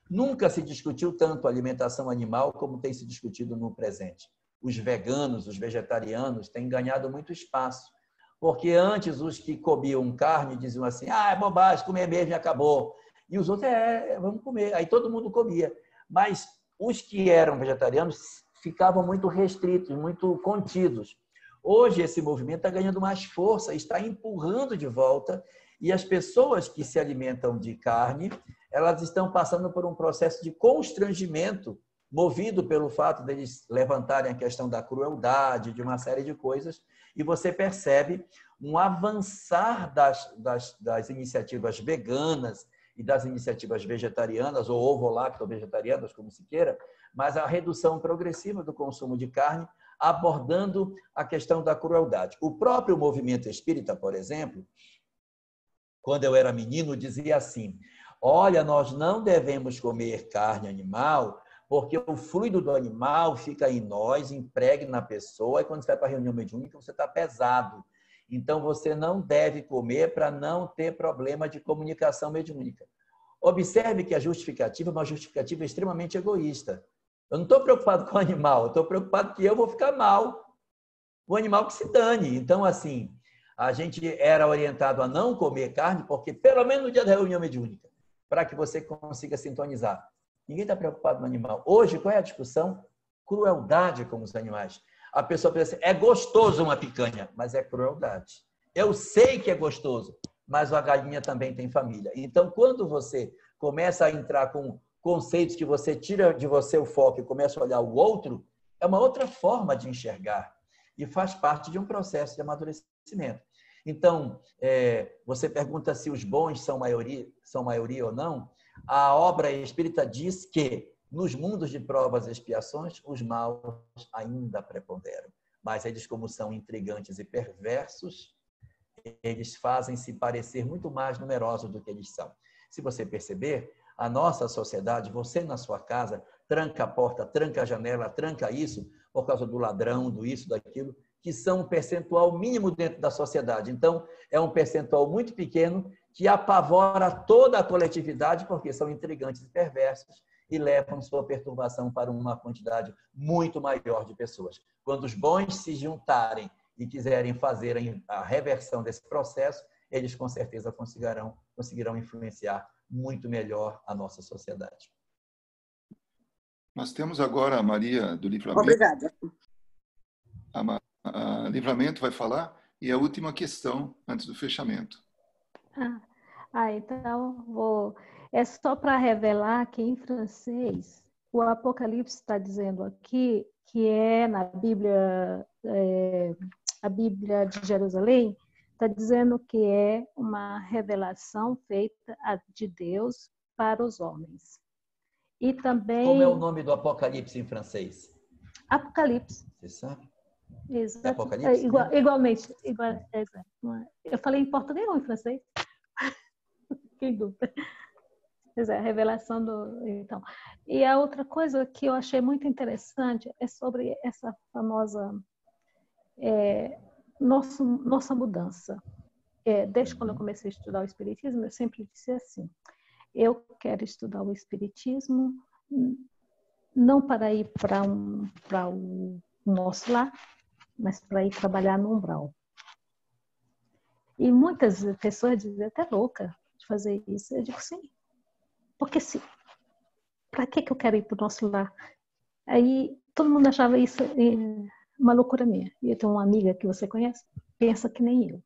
Nunca se discutiu tanto alimentação animal como tem se discutido no presente. Os veganos, os vegetarianos têm ganhado muito espaço. Porque antes os que comiam carne diziam assim, é bobagem, comer mesmo e acabou. E os outros, vamos comer. Aí todo mundo comia. Mas os que eram vegetarianos ficavam muito restritos, muito contidos. Hoje esse movimento está ganhando mais força, está empurrando de volta e as pessoas que se alimentam de carne, elas estão passando por um processo de constrangimento movido pelo fato deles levantarem a questão da crueldade, de uma série de coisas, e você percebe um avançar das iniciativas veganas e das iniciativas vegetarianas, ou ovo-lacto-vegetarianas, como se queira, mas a redução progressiva do consumo de carne, abordando a questão da crueldade. O próprio movimento espírita, por exemplo, quando eu era menino, dizia assim, olha, nós não devemos comer carne animal, porque o fluido do animal fica em nós, impregna na pessoa, e quando você vai para a reunião mediúnica, você está pesado. Então, você não deve comer para não ter problema de comunicação mediúnica. Observe que a justificativa é uma justificativa extremamente egoísta. Eu não estou preocupado com o animal, eu estou preocupado que eu vou ficar mal. O animal que se dane. Então, assim, a gente era orientado a não comer carne, porque pelo menos no dia da reunião mediúnica, para que você consiga sintonizar. Ninguém está preocupado no animal. Hoje, qual é a discussão? Crueldade com os animais. A pessoa pensa assim, é gostoso uma picanha, mas é crueldade. Eu sei que é gostoso, mas a galinha também tem família. Então, quando você começa a entrar com conceitos que você tira de você o foco e começa a olhar o outro, é uma outra forma de enxergar e faz parte de um processo de amadurecimento. Então, você pergunta se os bons são maioria ou não. A obra espírita diz que, nos mundos de provas e expiações, os maus ainda preponderam. Mas eles, como são intrigantes e perversos, eles fazem-se parecer muito mais numerosos do que eles são. Se você perceber, a nossa sociedade, você na sua casa, tranca a porta, tranca a janela, tranca isso, por causa do ladrão, do isso, daquilo, que são um percentual mínimo dentro da sociedade. Então, é um percentual muito pequeno que apavora toda a coletividade, porque são intrigantes e perversos e levam sua perturbação para uma quantidade muito maior de pessoas. Quando os bons se juntarem e quiserem fazer a reversão desse processo, eles com certeza conseguirão influenciar muito melhor a nossa sociedade.
Nós temos agora a Maria do Livramento.
Obrigada.
A Livramento vai falar e a última questão antes do fechamento.
Então é só para revelar que em francês o Apocalipse está dizendo aqui que é na Bíblia, a Bíblia de Jerusalém, está dizendo que é uma revelação feita de Deus para os homens. E também...
Como é o nome do Apocalipse em francês?
Apocalipse.
Você sabe?
Exato.
É Apocalipse, né?
Igualmente. Exato. Eu falei em português ou em francês? Que dúvida. Pois é, a revelação do... Então. E a outra coisa que eu achei muito interessante é sobre essa famosa nossa mudança. Desde quando eu comecei a estudar o Espiritismo, eu sempre disse assim, eu quero estudar o Espiritismo não para ir para o nosso lar, mas para ir trabalhar no umbral. E muitas pessoas dizem, até louca de fazer isso. Eu digo, sim. Porque sim. Para que eu quero ir para o nosso lar? Aí todo mundo achava isso uma loucura minha. E eu tenho uma amiga que você conhece, pensa que nem eu.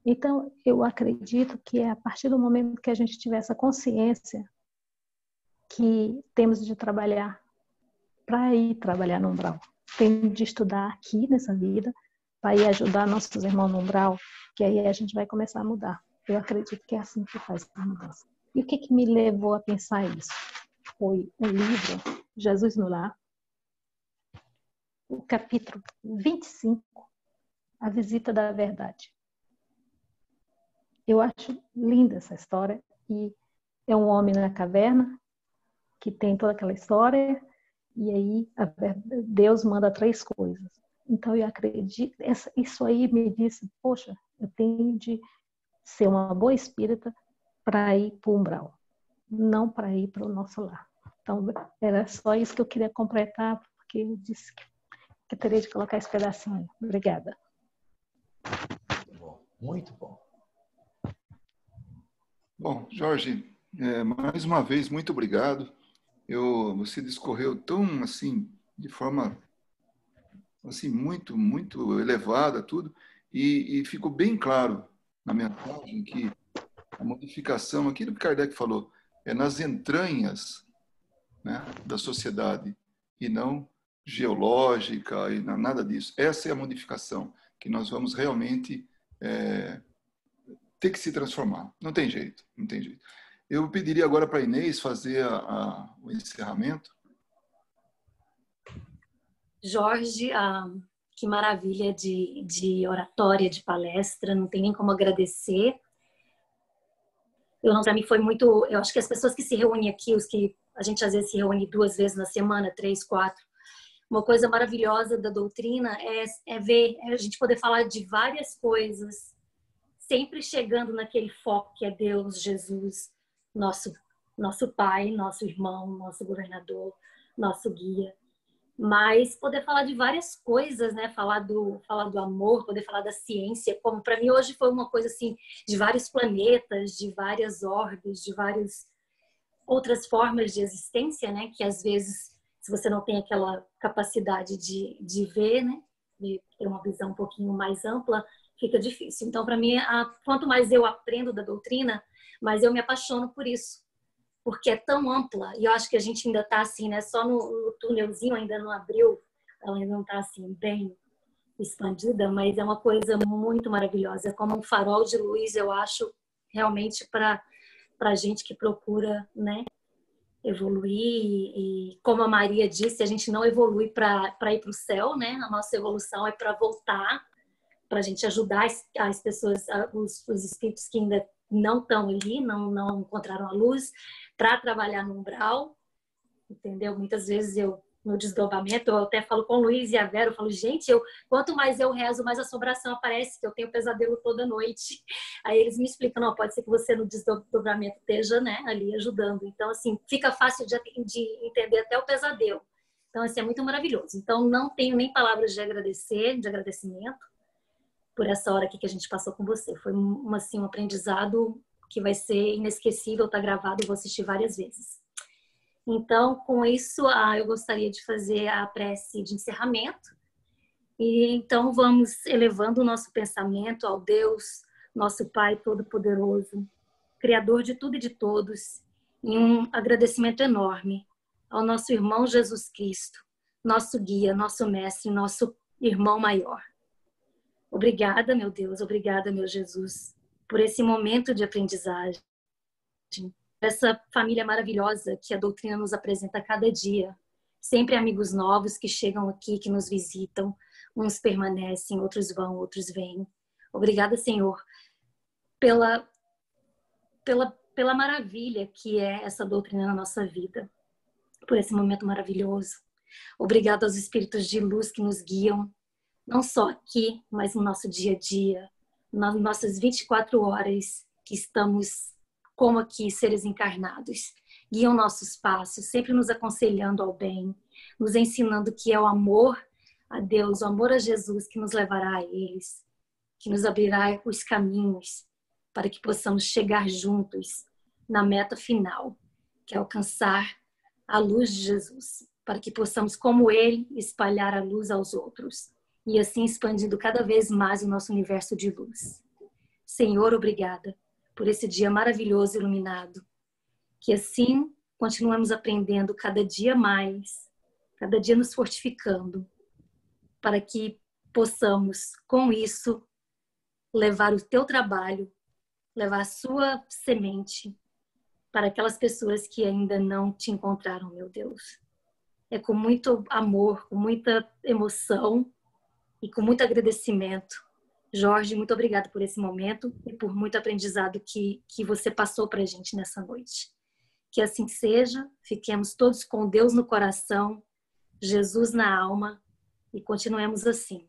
Então, eu acredito que é a partir do momento que a gente tiver essa consciência que temos de trabalhar para ir trabalhar no umbral. Temos de estudar aqui nessa vida para ir ajudar nossos irmãos no umbral, que aí a gente vai começar a mudar. Eu acredito que é assim que faz a mudança. E o que me levou a pensar isso? Foi o livro Jesus no Lar, o capítulo 25, A Visita da Verdade. Eu acho linda essa história, e é um homem na caverna que tem toda aquela história, e aí Deus manda 3 coisas. Então eu acredito, isso aí me disse, poxa, eu tenho de ser uma boa espírita para ir para o umbral, não para ir para o nosso lar. Então era só isso que eu queria completar, porque eu disse que teria de colocar esse pedacinho aí. Obrigada.
Muito bom, muito bom.
Bom, Jorge, mais uma vez, muito obrigado. Você discorreu tão, assim, de forma, assim, muito, muito elevada, tudo, e ficou bem claro na mensagem que a modificação, aquilo que Kardec falou, é nas entranhas, né, da sociedade, e não geológica, e nada disso. Essa é a modificação, que nós vamos realmente ter que se transformar. Não tem jeito, não tem jeito. Eu pediria agora para a Inês fazer o encerramento.
Jorge, que maravilha de oratória, de palestra, não tem nem como agradecer. Para mim foi muito, eu acho que as pessoas que se reúnem aqui, os que a gente às vezes se reúne 2 vezes na semana, 3, 4, uma coisa maravilhosa da doutrina é ver, a gente poder falar de várias coisas, sempre chegando naquele foco que é Deus, Jesus, nosso pai, nosso irmão, nosso governador, nosso guia. Mas poder falar de várias coisas, né? Falar do amor, poder falar da ciência, como para mim hoje foi uma coisa assim, de vários planetas, de várias orbes, de várias outras formas de existência, né? Que às vezes, se você não tem aquela capacidade de ver, né? De ter uma visão um pouquinho mais ampla, fica difícil. Então, para mim, quanto mais eu aprendo da doutrina, mais eu me apaixono por isso. Porque é tão ampla, e eu acho que a gente ainda está assim, né? Só no túnelzinho, ainda não abriu, ela ainda não está assim, bem expandida, mas é uma coisa muito maravilhosa. É como um farol de luz, eu acho, realmente para a gente que procura, né, evoluir. E como a Maria disse, a gente não evolui para ir para o céu, né? A nossa evolução é para voltar, para a gente ajudar as pessoas, os espíritos que ainda não estão ali, não encontraram a luz, para trabalhar no umbral, entendeu? Muitas vezes no desdobramento, eu até falo com o Luiz e a Vera, eu falo, gente, quanto mais eu rezo, mais assombração aparece, que eu tenho pesadelo toda noite. Aí eles me explicam, não, pode ser que você no desdobramento esteja, né, ali ajudando. Então, assim, fica fácil de entender até o pesadelo. Então, assim, é muito maravilhoso. Então, não tenho nem palavras de agradecimento, por essa hora aqui que a gente passou com você. Foi um aprendizado que vai ser inesquecível, tá gravado, eu vou assistir várias vezes. Então, com isso, eu gostaria de fazer a prece de encerramento. E então vamos elevando o nosso pensamento ao Deus, nosso Pai Todo-Poderoso, Criador de tudo e de todos, em um agradecimento enorme ao nosso irmão Jesus Cristo, nosso guia, nosso mestre, nosso irmão maior. Obrigada, meu Deus, obrigada, meu Jesus, por esse momento de aprendizagem, essa família maravilhosa que a doutrina nos apresenta a cada dia. Sempre amigos novos que chegam aqui, que nos visitam. Uns permanecem, outros vão, outros vêm. Obrigada, Senhor, pela maravilha que é essa doutrina na nossa vida, por esse momento maravilhoso. Obrigada aos espíritos de luz que nos guiam, não só aqui, mas no nosso dia a dia, nas nossas 24 horas que estamos como aqui, seres encarnados. Guiam nossos passos, sempre nos aconselhando ao bem, nos ensinando que é o amor a Deus, o amor a Jesus que nos levará a eles, que nos abrirá os caminhos para que possamos chegar juntos na meta final, que é alcançar a luz de Jesus, para que possamos, como Ele, espalhar a luz aos outros e assim expandindo cada vez mais o nosso universo de luz. Senhor, obrigada por esse dia maravilhoso e iluminado, que assim continuemos aprendendo cada dia mais, cada dia nos fortificando, para que possamos, com isso, levar o teu trabalho, levar a sua semente para aquelas pessoas que ainda não te encontraram, meu Deus. É com muito amor, com muita emoção e com muito agradecimento. Jorge, muito obrigada por esse momento e por muito aprendizado que você passou para a gente nessa noite. Que assim seja, fiquemos todos com Deus no coração, Jesus na alma e continuemos assim,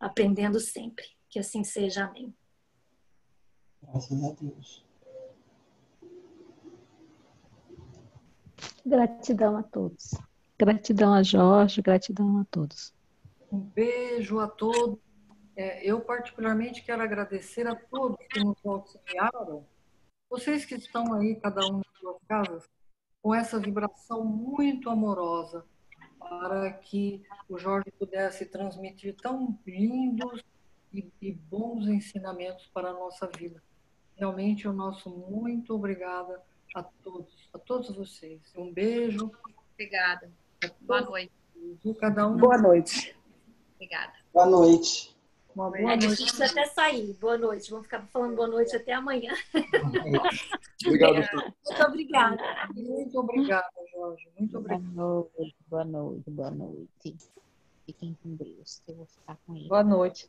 aprendendo sempre. Que assim seja, amém.
Graças a Deus.
Gratidão a todos. Gratidão a Jorge, gratidão a todos.
Um beijo a todos. Eu particularmente quero agradecer a todos que nos auxiliaram. Vocês que estão aí, cada um nas suas casas, com essa vibração muito amorosa, para que o Jorge pudesse transmitir tão lindos e bons ensinamentos para a nossa vida. Realmente, o nosso muito obrigada a todos vocês. Um beijo.
Obrigada. Boa noite.
Cada um.
Boa noite.
Obrigada.
Boa noite.
Uma boa
É
noite.
difícil até sair. Boa noite. Vamos ficar falando boa noite até amanhã.
Obrigado.
Muito obrigada.
Muito obrigada, Jorge. Muito obrigada.
Boa noite, boa noite, boa noite. Fiquem com Deus, que eu vou ficar com ele.
Boa noite.